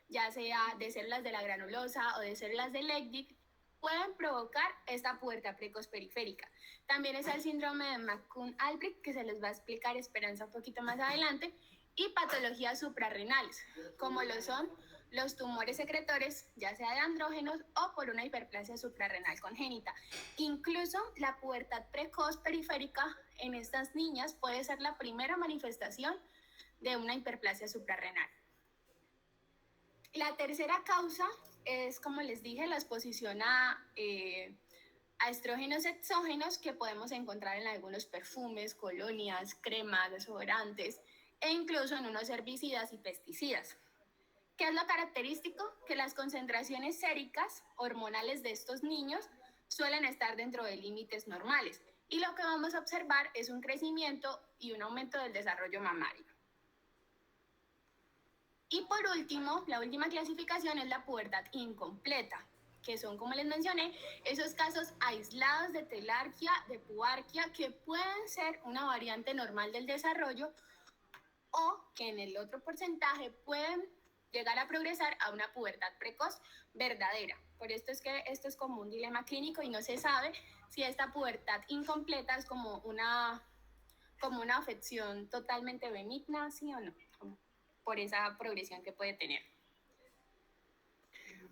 ya sea de células de la granulosa o de células de Leydig, pueden provocar esta pubertad precoz periférica. También es el síndrome de McCune-Albright, que se les va a explicar Esperanza un poquito más adelante, y patologías suprarrenales, como lo son los tumores secretores, ya sea de andrógenos o por una hiperplasia suprarrenal congénita. Incluso la pubertad precoz periférica en estas niñas puede ser la primera manifestación de una hiperplasia suprarrenal. La tercera causa es, como les dije, la exposición a estrógenos exógenos que podemos encontrar en algunos perfumes, colonias, cremas, desodorantes e incluso en unos herbicidas y pesticidas. ¿Qué es lo característico? Que las concentraciones séricas hormonales de estos niños suelen estar dentro de límites normales y lo que vamos a observar es un crecimiento y un aumento del desarrollo mamario. Y por último, la última clasificación es la pubertad incompleta, que son, como les mencioné, esos casos aislados de telarquia, de pubarquia, que pueden ser una variante normal del desarrollo o que en el otro porcentaje pueden llegar a progresar a una pubertad precoz verdadera. Por esto es que esto es como un dilema clínico y no se sabe si esta pubertad incompleta es como una afección totalmente benigna, sí o no, por esa progresión que puede tener.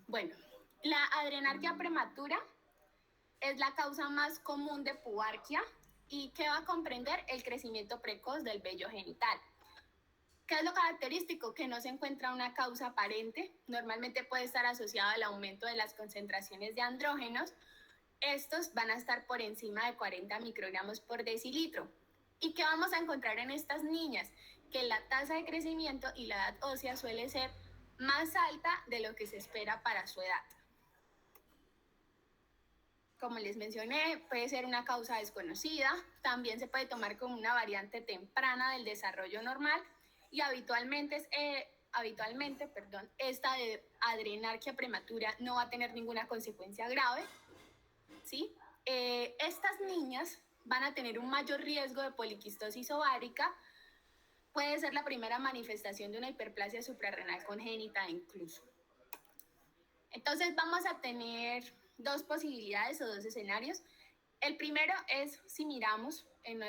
Bueno, la adrenarquia prematura es la causa más común de pubarquia y que va a comprender el crecimiento precoz del vello genital. ¿Qué es lo característico? Que no se encuentra una causa aparente. Normalmente puede estar asociado al aumento de las concentraciones de andrógenos. Estos van a estar por encima de 40 microgramos por decilitro. ¿Y qué vamos a encontrar en estas niñas? Que la tasa de crecimiento y la edad ósea suele ser más alta de lo que se espera para su edad. Como les mencioné, puede ser una causa desconocida. También se puede tomar como una variante temprana del desarrollo normal. Y habitualmente, esta adrenarquia prematura no va a tener ninguna consecuencia grave, ¿sí? Estas niñas van a tener un mayor riesgo de poliquistosis ovárica, puede ser la primera manifestación de una hiperplasia suprarrenal congénita incluso. Entonces vamos a tener 2 posibilidades o 2 escenarios. El primero es si miramos en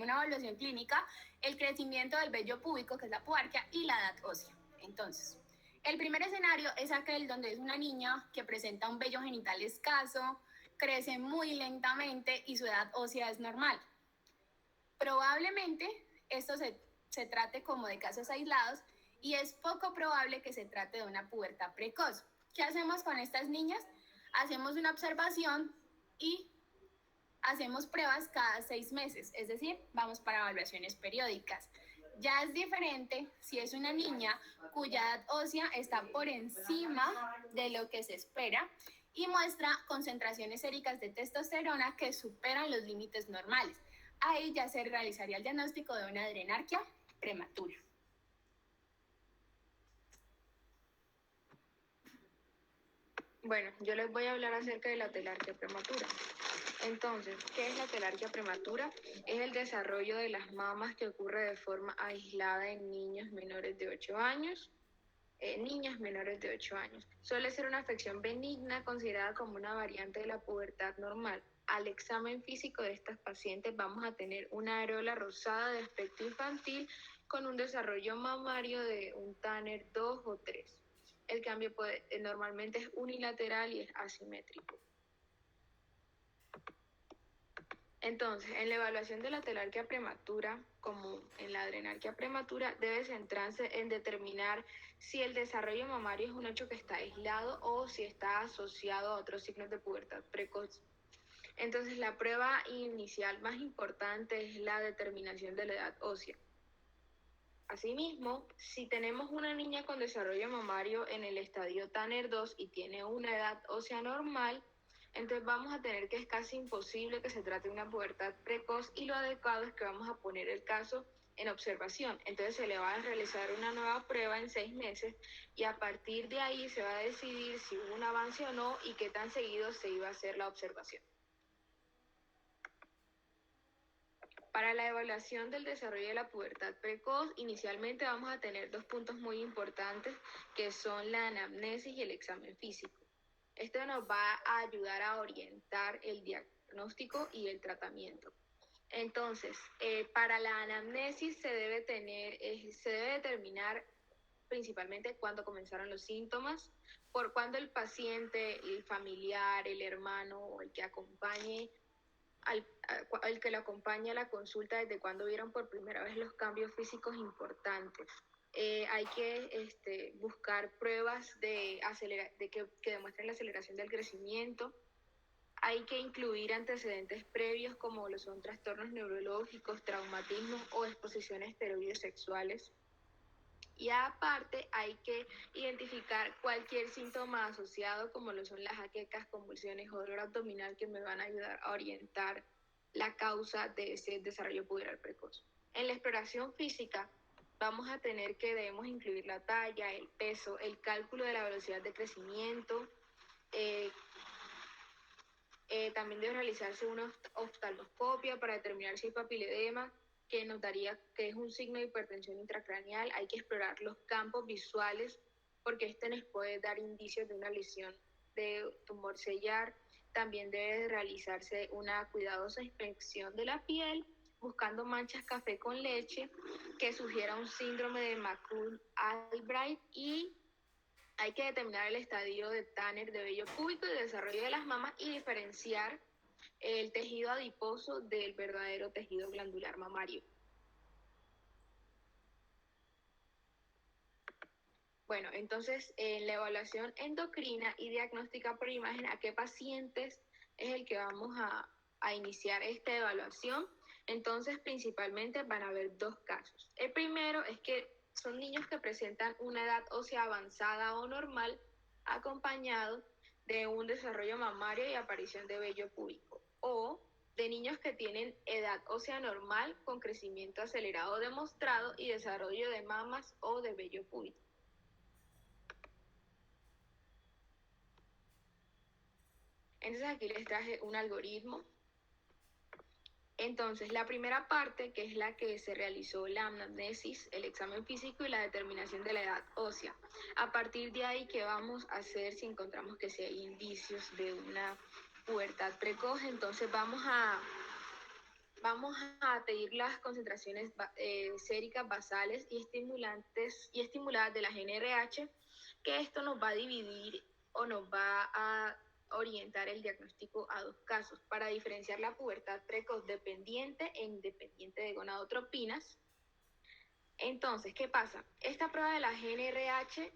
una evaluación clínica el crecimiento del vello púbico, que es la pubarquia, y la edad ósea. Entonces, el primer escenario es aquel donde es una niña que presenta un vello genital escaso, crece muy lentamente y su edad ósea es normal. Probablemente esto se trate como de casos aislados y es poco probable que se trate de una pubertad precoz. ¿Qué hacemos con estas niñas? Hacemos una observación y hacemos pruebas cada 6 meses, es decir, vamos para evaluaciones periódicas. Ya es diferente si es una niña cuya edad ósea está por encima de lo que se espera y muestra concentraciones séricas de testosterona que superan los límites normales. Ahí ya se realizaría el diagnóstico de una adrenarquia prematura. Bueno, yo les voy a hablar acerca de la telarquía prematura. Entonces, ¿qué es la telarquía prematura? Es el desarrollo de las mamas que ocurre de forma aislada en niños menores de 8 años, niñas menores de 8 años. Suele ser una afección benigna considerada como una variante de la pubertad normal. Al examen físico de estas pacientes vamos a tener una areola rosada de aspecto infantil con un desarrollo mamario de un Tanner 2 o 3. El cambio normalmente es unilateral y es asimétrico. Entonces, en la evaluación de la telarquía prematura, como en la adrenarquia prematura, debe centrarse en determinar si el desarrollo mamario es un hecho que está aislado o si está asociado a otros signos de pubertad precoz. Entonces, la prueba inicial más importante es la determinación de la edad ósea. Asimismo, si tenemos una niña con desarrollo mamario en el estadio Tanner 2 y tiene una edad ósea normal, entonces vamos a tener que es casi imposible que se trate de una pubertad precoz y lo adecuado es que vamos a poner el caso en observación. Entonces se le va a realizar una nueva prueba en 6 meses y a partir de ahí se va a decidir si hubo un avance o no y qué tan seguido se iba a hacer la observación. Para la evaluación del desarrollo de la pubertad precoz, inicialmente vamos a tener 2 puntos muy importantes que son la anamnesis y el examen físico. Esto nos va a ayudar a orientar el diagnóstico y el tratamiento. Entonces, para la anamnesis se debe determinar principalmente cuándo comenzaron los síntomas, por cuándo el paciente, el familiar, el hermano o el que acompañe al que lo acompaña a la consulta, desde cuando vieron por primera vez los cambios físicos importantes. Hay que buscar pruebas que demuestren la aceleración del crecimiento. Hay que incluir antecedentes previos como lo son trastornos neurológicos, traumatismos o exposición a esteroides sexuales. Y aparte hay que identificar cualquier síntoma asociado como lo son las jaquecas, convulsiones o dolor abdominal que me van a ayudar a orientar la causa de ese desarrollo puberal precoz. En la exploración física debemos incluir la talla, el peso, el cálculo de la velocidad de crecimiento. También debe realizarse una oftalmoscopia para determinar si hay papiledema, que nos daría que es un signo de hipertensión intracraneal. Hay que explorar los campos visuales porque este nos puede dar indicios de una lesión de tumor cellar. También debe realizarse una cuidadosa inspección de la piel buscando manchas café con leche que sugiera un síndrome de McCune-Albright y hay que determinar el estadio de Tanner de vello púbico y de desarrollo de las mamas y diferenciar el tejido adiposo del verdadero tejido glandular mamario. Bueno, entonces en la evaluación endocrina y diagnóstica por imagen, ¿a qué pacientes es el que vamos a iniciar esta evaluación? Entonces principalmente van a haber 2 casos. El primero es que son niños que presentan una edad ósea avanzada o normal acompañado de un desarrollo mamario y aparición de vello púbico, o de niños que tienen edad ósea normal con crecimiento acelerado demostrado y desarrollo de mamas o de vello púbico. Entonces aquí les traje un algoritmo. Entonces, la primera parte, que es la que se realizó la anamnesis, el examen físico y la determinación de la edad ósea. A partir de ahí, ¿qué vamos a hacer si encontramos que sí hay indicios de una pubertad precoz? Entonces vamos a pedir las concentraciones séricas basales y estimulantes y estimuladas de la GnRH, que esto nos va a dividir o nos va a orientar el diagnóstico a dos casos para diferenciar la pubertad precoz dependiente e independiente de gonadotropinas. Entonces, ¿qué pasa? Esta prueba de la GnRH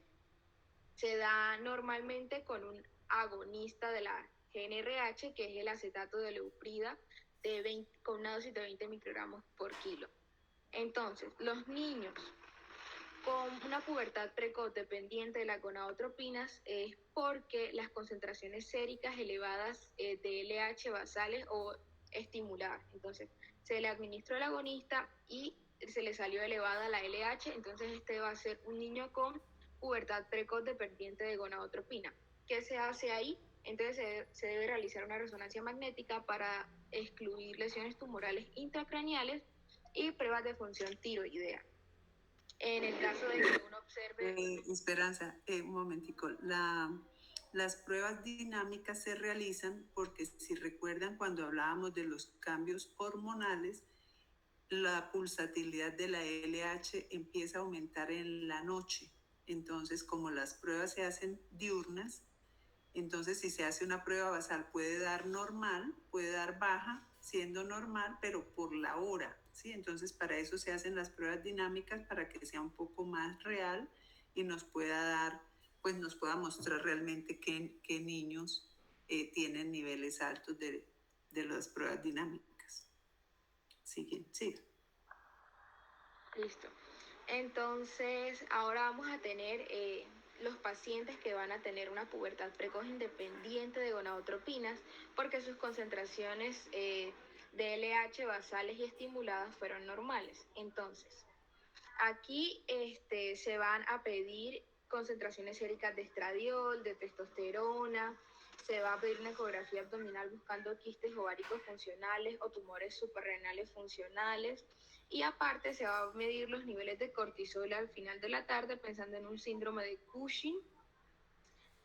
se da normalmente con un agonista de la GnRH, que es el acetato de leuprida, con una dosis de 20 microgramos por kilo. Entonces, los niños con una pubertad precoz dependiente de las gonadotropinas es porque las concentraciones séricas elevadas de LH basales o estimular. Entonces, se le administró el agonista y se le salió elevada la LH, entonces este va a ser un niño con pubertad precoz dependiente de gonadotropina. ¿Qué se hace ahí? Entonces se debe realizar una resonancia magnética para excluir lesiones tumorales intracraneales y pruebas de función tiroidea. En el caso de que uno observe... Esperanza, un momentico. Las pruebas dinámicas se realizan porque si recuerdan cuando hablábamos de los cambios hormonales, la pulsatilidad de la LH empieza a aumentar en la noche. Entonces, como las pruebas se hacen diurnas, entonces si se hace una prueba basal puede dar normal, puede dar baja, siendo normal, pero por la hora, ¿sí? Entonces, para eso se hacen las pruebas dinámicas, para que sea un poco más real y nos pueda dar, pues nos pueda mostrar realmente qué niños tienen niveles altos de las pruebas dinámicas. Sigue. Listo. Entonces, ahora vamos a tener los pacientes que van a tener una pubertad precoz independiente de gonadotropinas porque sus concentraciones de LH basales y estimuladas fueron normales. Entonces, aquí se van a pedir concentraciones séricas de estradiol, de testosterona, se va a pedir una ecografía abdominal buscando quistes ováricos funcionales o tumores suprarrenales funcionales. Y aparte se va a medir los niveles de cortisol al final de la tarde pensando en un síndrome de Cushing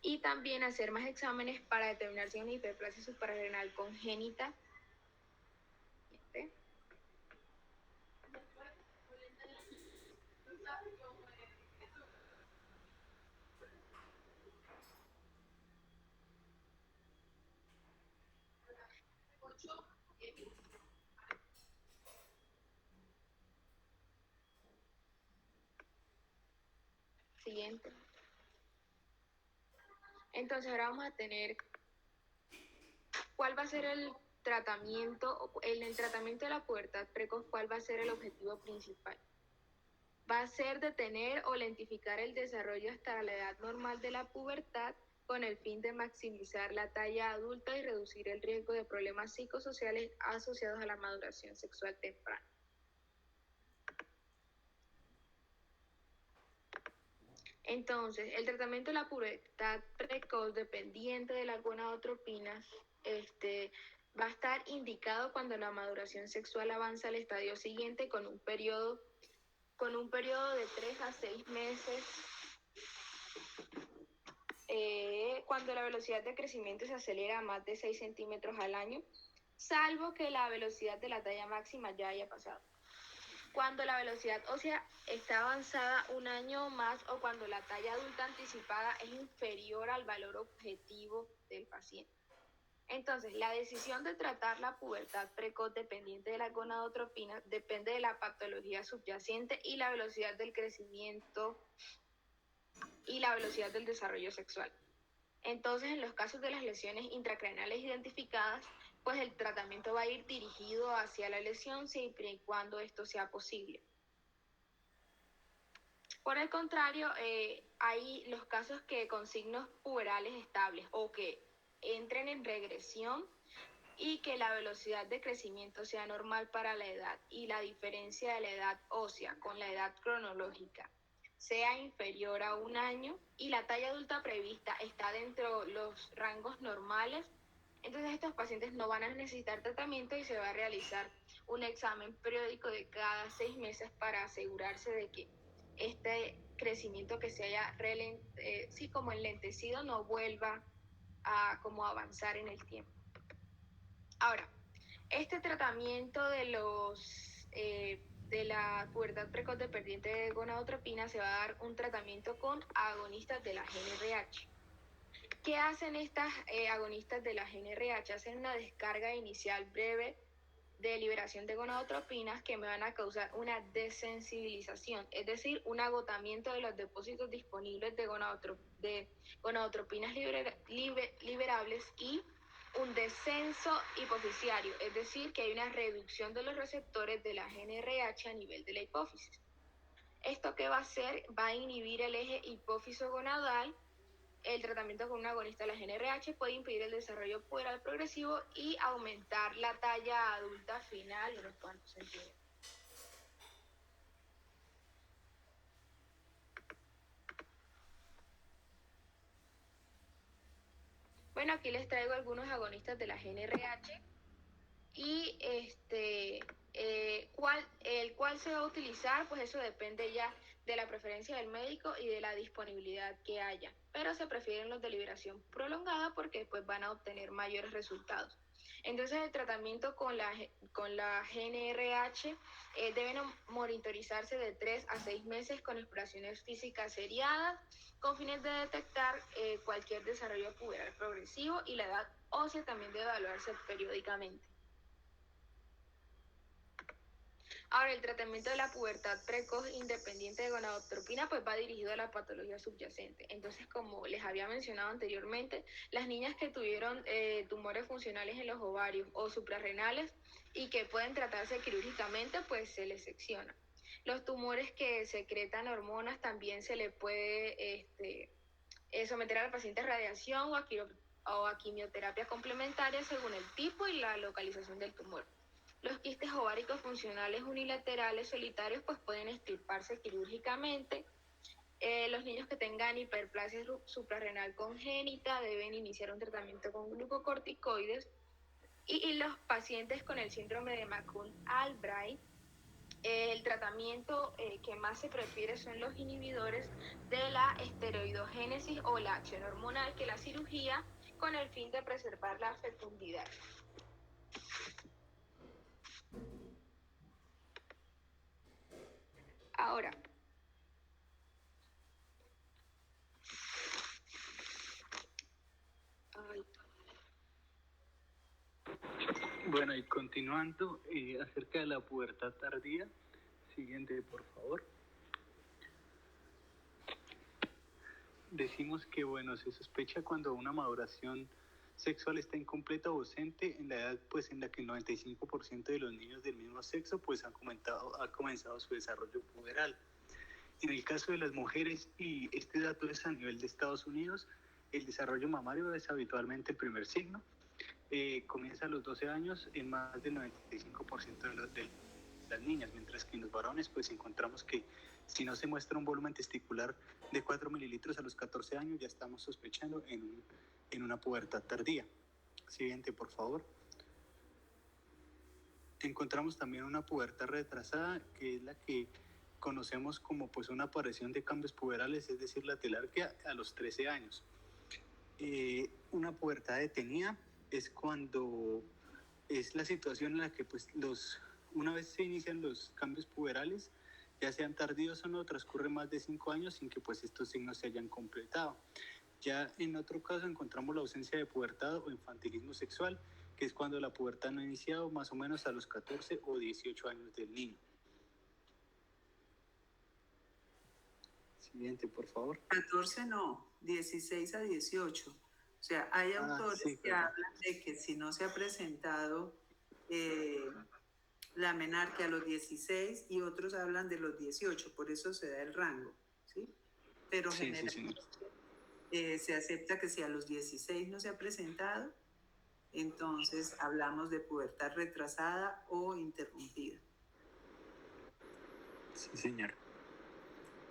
y también hacer más exámenes para determinar si hay una hiperplasia suprarrenal congénita. Siguiente. Entonces ahora vamos a tener cuál va a ser el tratamiento, en el tratamiento de la pubertad precoz, cuál va a ser el objetivo principal. Va a ser detener o lentificar el desarrollo hasta la edad normal de la pubertad con el fin de maximizar la talla adulta y reducir el riesgo de problemas psicosociales asociados a la maduración sexual temprana. Entonces, el tratamiento de la pubertad precoz dependiente de las gonadotropinas va a estar indicado cuando la maduración sexual avanza al estadio siguiente con un periodo de 3 a 6 meses, cuando la velocidad de crecimiento se acelera a más de 6 centímetros al año, salvo que la velocidad de la talla máxima ya haya pasado. Cuando la velocidad ósea está avanzada un año más o cuando la talla adulta anticipada es inferior al valor objetivo del paciente. Entonces, la decisión de tratar la pubertad precoz dependiente de la gonadotropina depende de la patología subyacente y la velocidad del crecimiento y la velocidad del desarrollo sexual. Entonces, en los casos de las lesiones intracraneales identificadas, pues el tratamiento va a ir dirigido hacia la lesión siempre y cuando esto sea posible. Por el contrario, hay los casos que con signos puberales estables o que entren en regresión y que la velocidad de crecimiento sea normal para la edad y la diferencia de la edad ósea con la edad cronológica sea inferior a un año y la talla adulta prevista está dentro de los rangos normales, entonces estos pacientes no van a necesitar tratamiento y se va a realizar un examen periódico de cada 6 meses para asegurarse de que este crecimiento que se haya como enlentecido no vuelva a como avanzar en el tiempo. Ahora, este tratamiento de la pubertad precoz dependiente de gonadotropina se va a dar un tratamiento con agonistas de la GnRH. ¿Qué hacen estas agonistas de la GnRH? Hacen una descarga inicial breve de liberación de gonadotropinas que me van a causar una desensibilización, es decir, un agotamiento de los depósitos disponibles de gonadotropinas liberables y un descenso hipofisiario, es decir, que hay una reducción de los receptores de la GnRH a nivel de la hipófisis. ¿Esto qué va a hacer? Va a inhibir el eje hipófiso-gonadal. El tratamiento con un agonista de la GnRH puede impedir el desarrollo puberal progresivo y aumentar la talla adulta final unos cuantos centímetros. Bueno, aquí les traigo algunos agonistas de la GnRH y el cual se va a utilizar, pues eso depende ya de la preferencia del médico y de la disponibilidad que haya, pero se prefieren los de liberación prolongada porque pues van a obtener mayores resultados. Entonces el tratamiento con la GnRH deben monitorizarse de 3 a 6 meses con exploraciones físicas seriadas con fines de detectar cualquier desarrollo puberal progresivo, y la edad ósea también debe evaluarse periódicamente. Ahora, el tratamiento de la pubertad precoz independiente de gonadotropina pues va dirigido a la patología subyacente. Entonces, como les había mencionado anteriormente, las niñas que tuvieron tumores funcionales en los ovarios o suprarrenales y que pueden tratarse quirúrgicamente, pues se les secciona. Los tumores que secretan hormonas también se le puede someter al paciente a radiación o a quimioterapia complementaria según el tipo y la localización del tumor. Los quistes ováricos funcionales unilaterales solitarios pues pueden extirparse quirúrgicamente. Los niños que tengan hiperplasia suprarrenal congénita deben iniciar un tratamiento con glucocorticoides, y los pacientes con el síndrome de McCune-Albright, el tratamiento que más se prefiere son los inhibidores de la esteroidogénesis o la acción hormonal que la cirugía, con el fin de preservar la fecundidad. Ahora, Bueno, y continuando acerca de la pubertad tardía, siguiente por favor. Decimos que bueno, se sospecha cuando una maduración sexual está incompleta o ausente en la edad pues en la que el 95% de los niños del mismo sexo pues ha comenzado su desarrollo puberal. En el caso de las mujeres, y este dato es a nivel de Estados Unidos, el desarrollo mamario es habitualmente el primer signo. Comienza a los 12 años en más del 95% de las niñas, mientras que en los varones pues encontramos que si no se muestra un volumen testicular de 4 mililitros a los 14 años, ya estamos sospechando en una pubertad tardía. Siguiente, por favor. Encontramos también una pubertad retrasada, que es la que conocemos como pues una aparición de cambios puberales, es decir, la telarquía a los 13 años. Una pubertad detenida es cuando es la situación en la que pues una vez se inician los cambios puberales, ya sean tardíos o no, transcurre más de 5 años sin que pues estos signos se hayan completado. Ya en otro caso encontramos la ausencia de pubertad o infantilismo sexual, que es cuando la pubertad no ha iniciado más o menos a los 14 o 18 años del niño. Siguiente, por favor. 14 no, 16 a 18. O sea, hay autores que hablan de que si no se ha presentado la menarquia a los 16, y otros hablan de los 18, por eso se da el rango, ¿sí? Pero generalmente se acepta que si a los 16 no se ha presentado, entonces hablamos de pubertad retrasada o interrumpida. Sí, señor.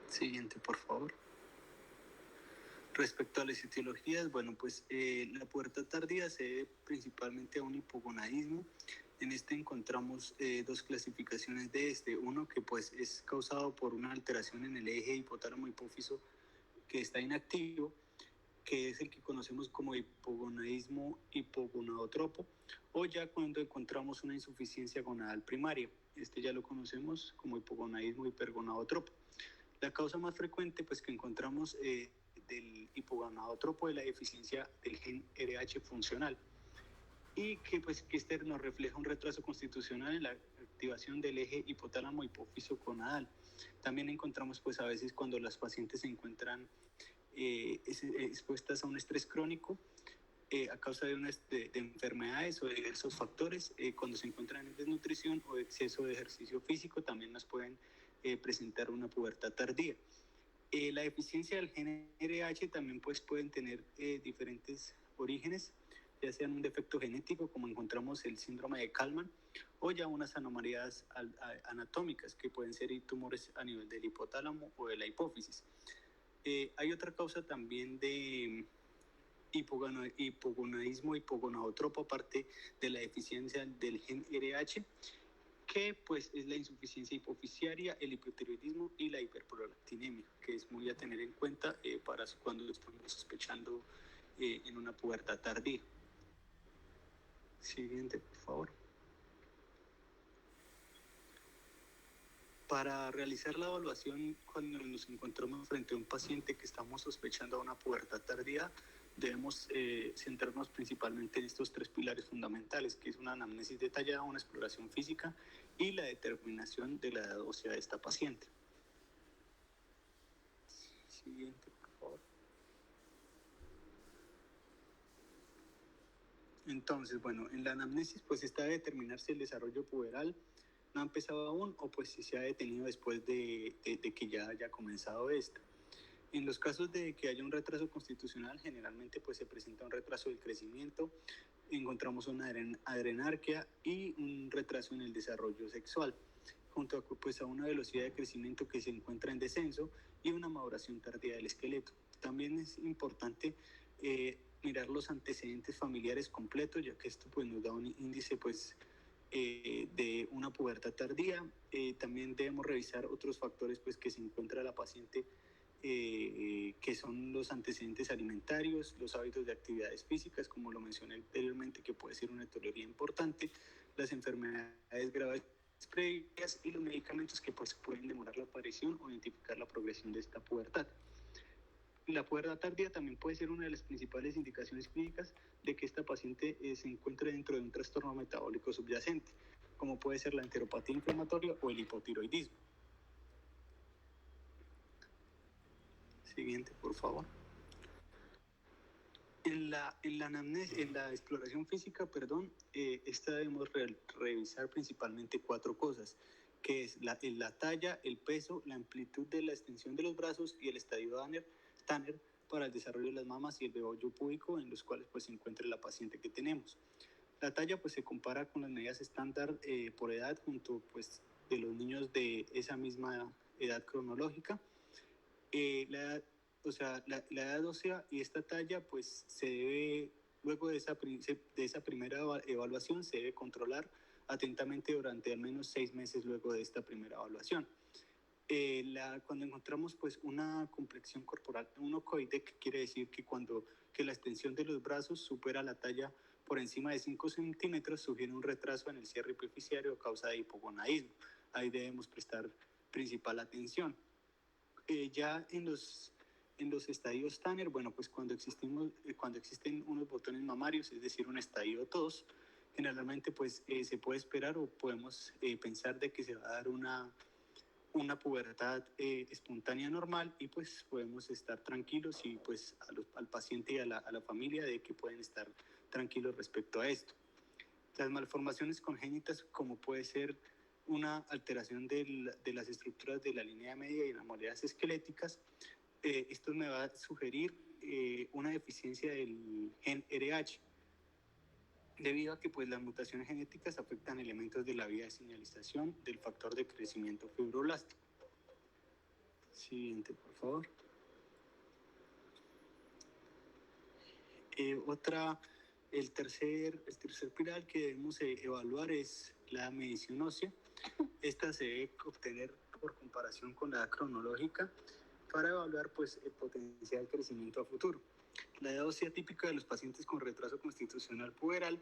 Siguiente, por favor. Respecto a las etiologías, bueno, pues la pubertad tardía se debe principalmente a un hipogonadismo. En este encontramos dos clasificaciones de este. Uno que pues es causado por una alteración en el eje hipotálamo-hipófiso que está inactivo, que es el que conocemos como hipogonadismo hipogonadotropo, o ya cuando encontramos una insuficiencia gonadal primaria. Este ya lo conocemos como hipogonadismo hipergonadotropo. La causa más frecuente pues que encontramos del hipogonadotropo de la deficiencia del gen RH funcional, y que este nos refleja un retraso constitucional en la activación del eje hipotálamo hipófiso gonadal. También encontramos pues a veces cuando las pacientes se encuentran expuestas a un estrés crónico a causa de enfermedades o de diversos factores, cuando se encuentran en desnutrición o exceso de ejercicio físico, también nos pueden presentar una pubertad tardía. La deficiencia del gen RH también pues pueden tener diferentes orígenes, ya sean un defecto genético, como encontramos el síndrome de Kallmann, o ya unas anomalías anatómicas, que pueden ser tumores a nivel del hipotálamo o de la hipófisis. Hay otra causa también de hipogonadismo, hipogonadotropo, aparte de la deficiencia del gen RH, que pues es la insuficiencia hipofisiaria, el hipotiroidismo y la hiperprolactinemia, que es muy a tener en cuenta para cuando estamos sospechando en una pubertad tardía. Siguiente, por favor. Para realizar la evaluación, cuando nos encontramos frente a un paciente que estamos sospechando de una pubertad tardía, debemos centrarnos principalmente en estos tres pilares fundamentales, que es una anamnesis detallada, una exploración física y la determinación de la edad ósea de esta paciente. Siguiente, por favor. Entonces, bueno, en la anamnesis pues está de determinar si el desarrollo puberal no ha empezado aún o pues si se ha detenido después de que ya haya comenzado esto. En los casos de que haya un retraso constitucional, generalmente pues se presenta un retraso del crecimiento, encontramos una adrenarquia y un retraso en el desarrollo sexual, junto a, pues, a una velocidad de crecimiento que se encuentra en descenso y una maduración tardía del esqueleto. También es importante mirar los antecedentes familiares completos, ya que esto pues, nos da un índice pues, de una pubertad tardía. También debemos revisar otros factores pues, que se encuentra la paciente, que son los antecedentes alimentarios, los hábitos de actividades físicas, como lo mencioné anteriormente, que puede ser una etiología importante, las enfermedades graves previas y los medicamentos que pues, pueden demorar la aparición o identificar la progresión de esta pubertad. La pubertad tardía también puede ser una de las principales indicaciones clínicas de que esta paciente se encuentre dentro de un trastorno metabólico subyacente, como puede ser la enteropatía inflamatoria o el hipotiroidismo. Siguiente, por favor. En la exploración física, esta debemos revisar principalmente 4 cosas, que es la talla, el peso, la amplitud de la extensión de los brazos y el estadio Tanner para el desarrollo de las mamas y el vello púbico en los cuales pues, se encuentra la paciente que tenemos. La talla pues, se compara con las medidas estándar por edad junto pues, de los niños de esa misma edad cronológica. La edad ósea y esta talla pues se debe, luego de esa primera evaluación, se debe controlar atentamente durante al menos 6 meses luego de esta primera evaluación. Cuando encontramos pues una complexión corporal unocoide, que quiere decir que la extensión de los brazos supera la talla por encima de 5 centímetros, sugiere un retraso en el cierre epifisiario a causa de hipogonadismo. Ahí debemos prestar principal atención. Ya en los estadios Tanner, bueno, pues cuando existen unos botones mamarios, es decir, un estadio 2, generalmente pues se puede esperar o podemos pensar de que se va a dar una pubertad espontánea normal y pues podemos estar tranquilos y pues al paciente y a la familia de que pueden estar tranquilos respecto a esto. Las malformaciones congénitas, como puede ser una alteración de las estructuras de la línea media y anomalías esqueléticas, esto me va a sugerir una deficiencia del gen RH, debido a que pues, las mutaciones genéticas afectan elementos de la vía de señalización del factor de crecimiento fibroblástico. Siguiente, por favor. El tercer pilar que debemos evaluar es la medición ósea. Esta se debe obtener por comparación con la edad cronológica para evaluar pues, el potencial crecimiento a futuro. La edad ósea típica de los pacientes con retraso constitucional puberal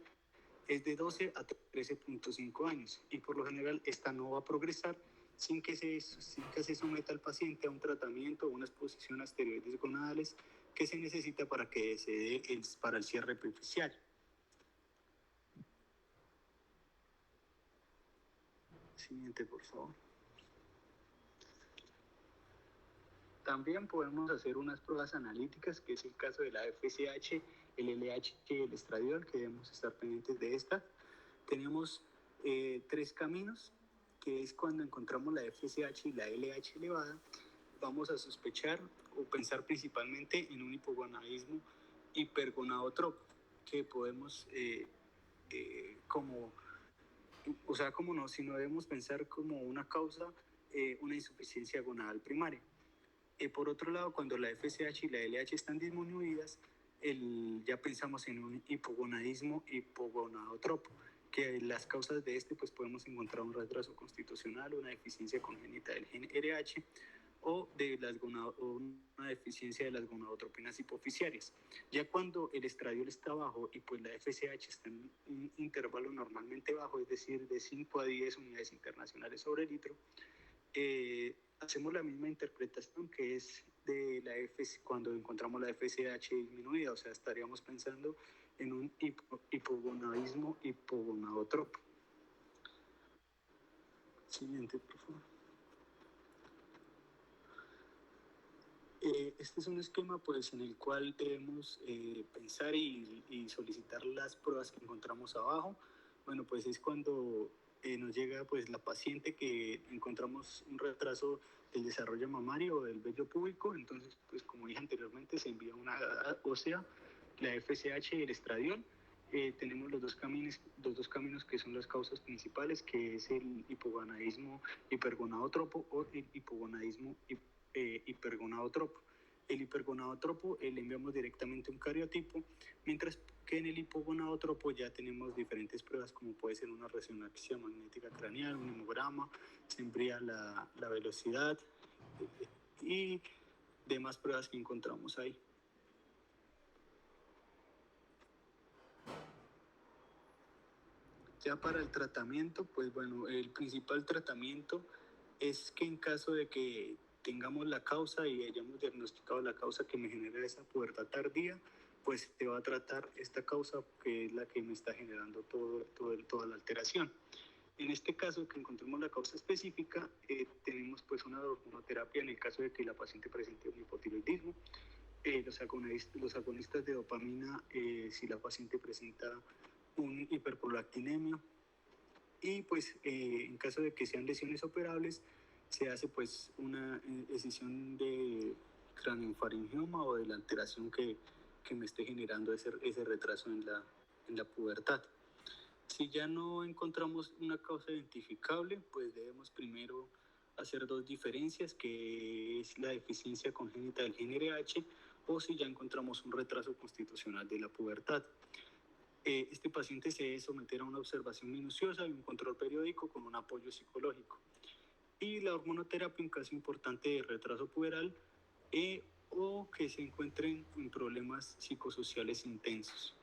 es de 12 a 13.5 años y por lo general esta no va a progresar sin que se someta al paciente a un tratamiento o una exposición a esteroides gonadales que se necesita para que se dé para el cierre epifisial. Siguiente, por favor. También podemos hacer unas pruebas analíticas, que es el caso de la FSH, el LH y el estradiol, que debemos estar pendientes de esta. Tenemos 3 caminos, que es cuando encontramos la FSH y la LH elevada, vamos a sospechar o pensar principalmente en un hipogonadismo hipergonadotropo, que podemos si no debemos pensar como una causa, una insuficiencia gonadal primaria. Por otro lado, cuando la FSH y la LH están disminuidas, ya pensamos en un hipogonadismo hipogonadotropo, que las causas de pues podemos encontrar un retraso constitucional, una deficiencia congénita del gen RH o una deficiencia de las gonadotropinas hipofisiarias. Ya cuando el estradiol está bajo y pues la FSH está en un intervalo normalmente bajo, es decir, de 5 a 10 unidades internacionales sobre litro, hacemos la misma interpretación que es de la cuando encontramos la FSH disminuida, o sea, estaríamos pensando en un hipogonadismo hipogonadotropo. Siguiente, por favor. Este es un esquema pues, en el cual debemos pensar y solicitar las pruebas que encontramos abajo. Bueno, pues es cuando nos llega pues, la paciente que encontramos un retraso del desarrollo mamario o del vello púbico. Entonces, pues como dije anteriormente, se envía una ósea, la FSH y el estradiol. Tenemos los dos caminos que son las causas principales, que es el hipogonadismo hipergonadotropo o el hipogonadismo hipergonadotropo. El hipergonadotropo le enviamos directamente un cariotipo, mientras que en el hipogonadotropo ya tenemos diferentes pruebas, como puede ser una resonancia magnética craneal, un hemograma, se envía la velocidad y demás pruebas que encontramos ahí. Ya para el tratamiento, pues bueno, el principal tratamiento es que en caso de que tengamos la causa y hayamos diagnosticado la causa que me genera esa pubertad tardía, pues se va a tratar esta causa que es la que me está generando toda la alteración. En este caso, que encontremos la causa específica, tenemos pues una hormonoterapia en el caso de que la paciente presente un hipotiroidismo, los agonistas de dopamina si la paciente presenta un hiperprolactinemia, y pues en caso de que sean lesiones operables se hace pues una escisión de craniofaringioma o de la alteración que me esté generando ese retraso en la pubertad. Si ya no encontramos una causa identificable, pues debemos primero hacer 2 diferencias, que es la deficiencia congénita del gen RH o si ya encontramos un retraso constitucional de la pubertad. Este paciente se debe someter a una observación minuciosa y un control periódico con un apoyo psicológico. Y la hormonoterapia en caso importante de retraso puberal o que se encuentren en problemas psicosociales intensos.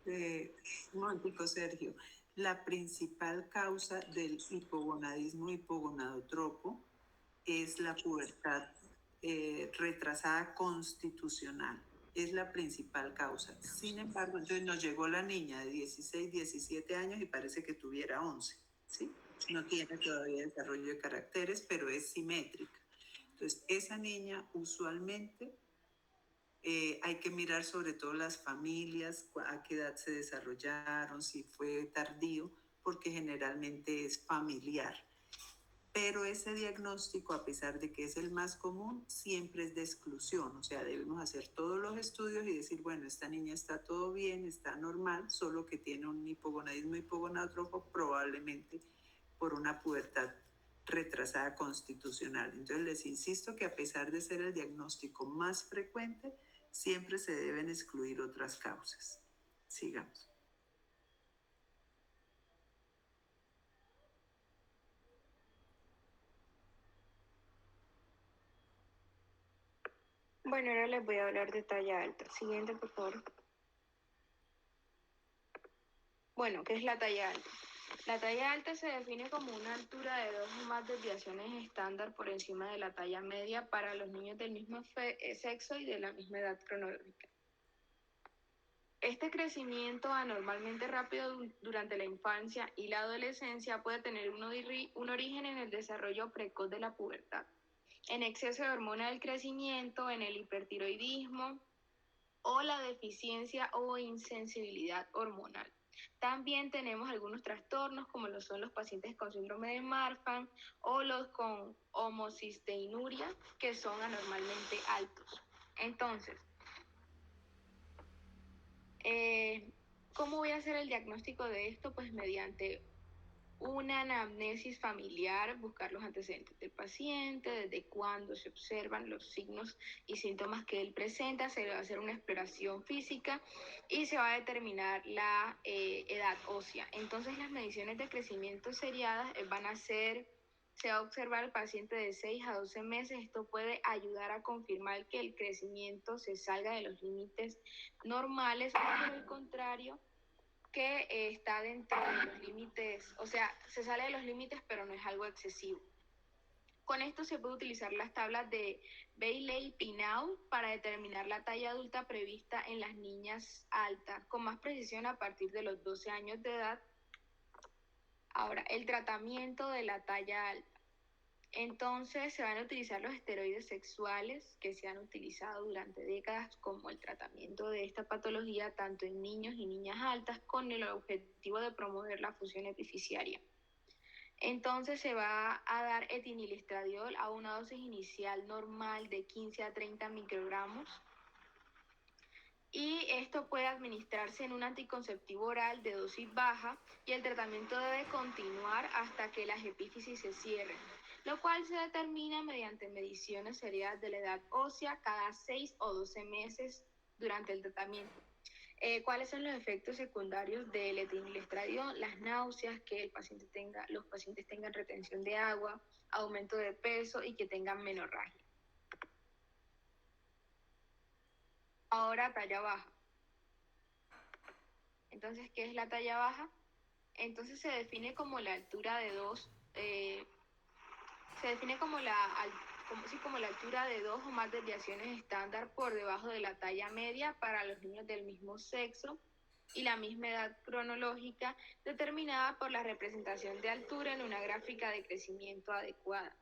Un momentico, Sergio. La principal causa del hipogonadismo hipogonadotropo es la pubertad retrasada constitucional. Es la principal causa. Sin embargo, entonces nos llegó la niña de 16, 17 años y parece que tuviera 11, ¿sí? No tiene todavía desarrollo de caracteres, pero es simétrica. Entonces, esa niña usualmente hay que mirar sobre todo las familias, a qué edad se desarrollaron, si fue tardío, porque generalmente es familiar. Pero ese diagnóstico, a pesar de que es el más común, siempre es de exclusión. O sea, debemos hacer todos los estudios y decir, bueno, esta niña está todo bien, está normal, solo que tiene un hipogonadismo hipogonadotropo, probablemente por una pubertad retrasada constitucional. Entonces les insisto que a pesar de ser el diagnóstico más frecuente, siempre se deben excluir otras causas. Sigamos. Bueno, ahora les voy a hablar de talla alta. Siguiente, por favor. Bueno, ¿qué es la talla alta? La talla alta se define como una altura de 2 o más desviaciones estándar por encima de la talla media para los niños del mismo sexo y de la misma edad cronológica. Este crecimiento anormalmente rápido durante la infancia y la adolescencia puede tener un origen en el desarrollo precoz de la pubertad, en exceso de hormona del crecimiento, en el hipertiroidismo o la deficiencia o insensibilidad hormonal. También tenemos algunos trastornos como lo son los pacientes con síndrome de Marfan o los con homocisteinuria, que son anormalmente altos. Entonces, ¿cómo voy a hacer el diagnóstico de esto? Pues mediante una anamnesis familiar, buscar los antecedentes del paciente, desde cuándo se observan los signos y síntomas que él presenta, se va a hacer una exploración física y se va a determinar la edad ósea. Entonces las mediciones de crecimiento seriadas van a ser, se va a observar al paciente de 6 a 12 meses. Esto puede ayudar a confirmar que el crecimiento se salga de los límites normales o por el contrario, que está dentro de los límites, o sea, se sale de los límites, pero no es algo excesivo. Con esto se puede utilizar las tablas de Bailey y Pinau para determinar la talla adulta prevista en las niñas altas, con más precisión a partir de los 12 años de edad. Ahora, el tratamiento de la talla alta. Entonces se van a utilizar los esteroides sexuales que se han utilizado durante décadas como el tratamiento de esta patología tanto en niños y niñas altas con el objetivo de promover la función epifisiaria. Entonces se va a dar etinilistradiol a una dosis inicial normal de 15 a 30 microgramos y esto puede administrarse en un anticonceptivo oral de dosis baja y el tratamiento debe continuar hasta que las epífisis se cierren, lo cual se determina mediante mediciones seriadas de la edad ósea cada 6 o 12 meses durante el tratamiento. ¿Cuáles son los efectos secundarios del etinilistradiol? Las náuseas, que los pacientes tengan retención de agua, aumento de peso y que tengan menorragia. Ahora, talla baja. Entonces, ¿qué es la talla baja? Entonces se define como la altura de dos como la altura de 2 o más desviaciones estándar por debajo de la talla media para los niños del mismo sexo y la misma edad cronológica, determinada por la representación de altura en una gráfica de crecimiento adecuada.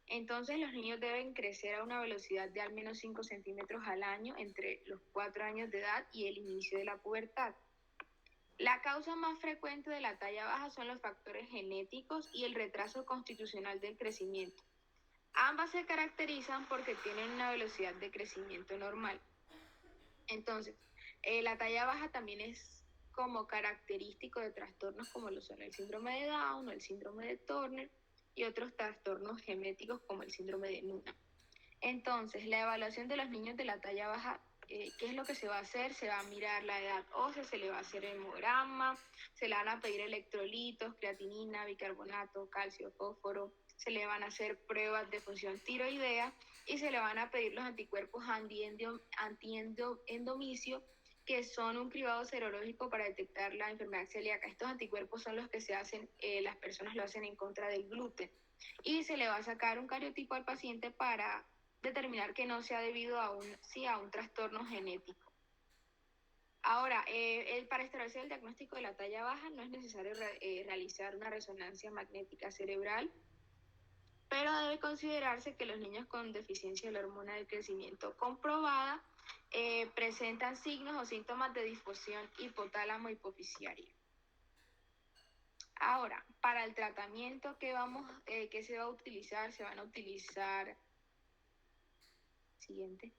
Entonces los niños deben crecer a una velocidad de al menos 5 centímetros al año entre los 4 años de edad y el inicio de la pubertad. La causa más frecuente de la talla baja son los factores genéticos y el retraso constitucional del crecimiento. Ambas se caracterizan porque tienen una velocidad de crecimiento normal. Entonces, la talla baja también es como característico de trastornos como lo son el síndrome de Down o el síndrome de Turner y otros trastornos genéticos como el síndrome de Noonan. Entonces, la evaluación de los niños de la talla baja, ¿qué es lo que se va a hacer? Se va a mirar la edad ósea, se le va a hacer hemograma, se le van a pedir electrolitos, creatinina, bicarbonato, calcio, fósforo, se le van a hacer pruebas de función tiroidea y se le van a pedir los anticuerpos antiendomicio, que son un cribado serológico para detectar la enfermedad celíaca. Estos anticuerpos son los que se hacen, las personas lo hacen en contra del gluten. Y se le va a sacar un cariotipo al paciente para determinar que no sea debido a un trastorno genético. Ahora, para establecer el diagnóstico de la talla baja no es necesario realizar una resonancia magnética cerebral, pero debe considerarse que los niños con deficiencia de la hormona del crecimiento comprobada presentan signos o síntomas de disfunción hipotálamo hipofisiaria. Ahora, para el tratamiento que se va a utilizar, se van a utilizar... Siguiente.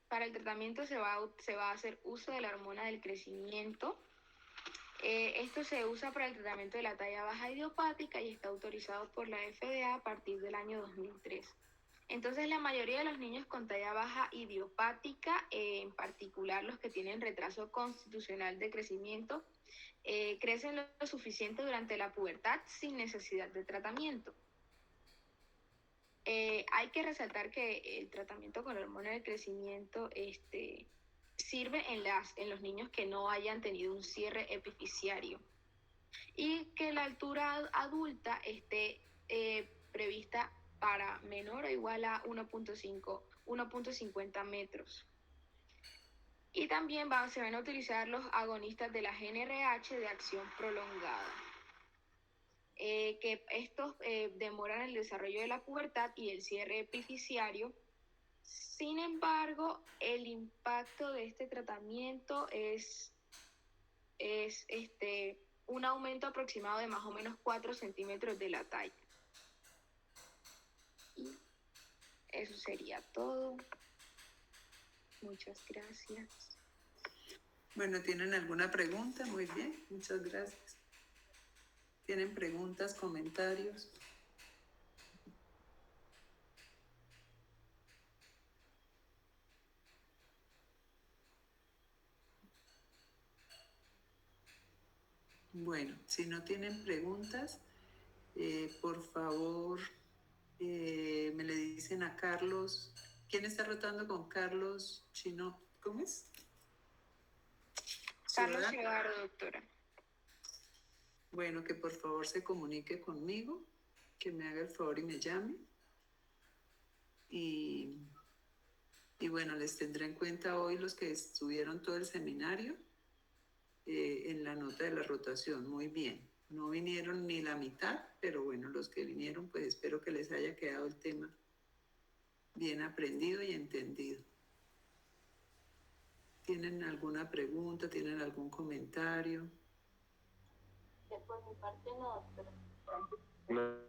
Para el tratamiento se va a hacer uso de la hormona del crecimiento. Esto se usa para el tratamiento de la talla baja idiopática y está autorizado por la FDA a partir del año 2003. Entonces, la mayoría de los niños con talla baja idiopática, en particular los que tienen retraso constitucional de crecimiento, crecen lo suficiente durante la pubertad sin necesidad de tratamiento. Hay que resaltar que el tratamiento con la hormona del crecimiento sirve en los niños que no hayan tenido un cierre epifisiario. y que la altura adulta esté prevista para menor o igual a 1.50 metros. Y también se van a utilizar los agonistas de la GnRH de acción prolongada, que estos demoran el desarrollo de la pubertad y el cierre epifisiario. Sin embargo, el impacto de este tratamiento es un aumento aproximado de más o menos 4 centímetros de la talla. Y eso sería todo. Muchas gracias. Bueno, ¿tienen alguna pregunta? Muy bien, muchas gracias. ¿Tienen preguntas, comentarios? Bueno, si no tienen preguntas, por favor, me le dicen a Carlos. ¿Quién está rotando con Carlos Chino? ¿Cómo es? Carlos Eduardo, doctora. Bueno, que por favor se comunique conmigo, que me haga el favor y me llame. Y bueno, les tendré en cuenta hoy los que estuvieron todo el seminario en la nota de la rotación. Muy bien. No vinieron ni la mitad, pero bueno, los que vinieron, pues espero que les haya quedado el tema bien aprendido y entendido. ¿Tienen alguna pregunta? ¿Tienen algún comentario? Por mi parte no, pero...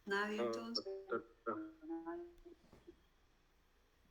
Nadie entonces.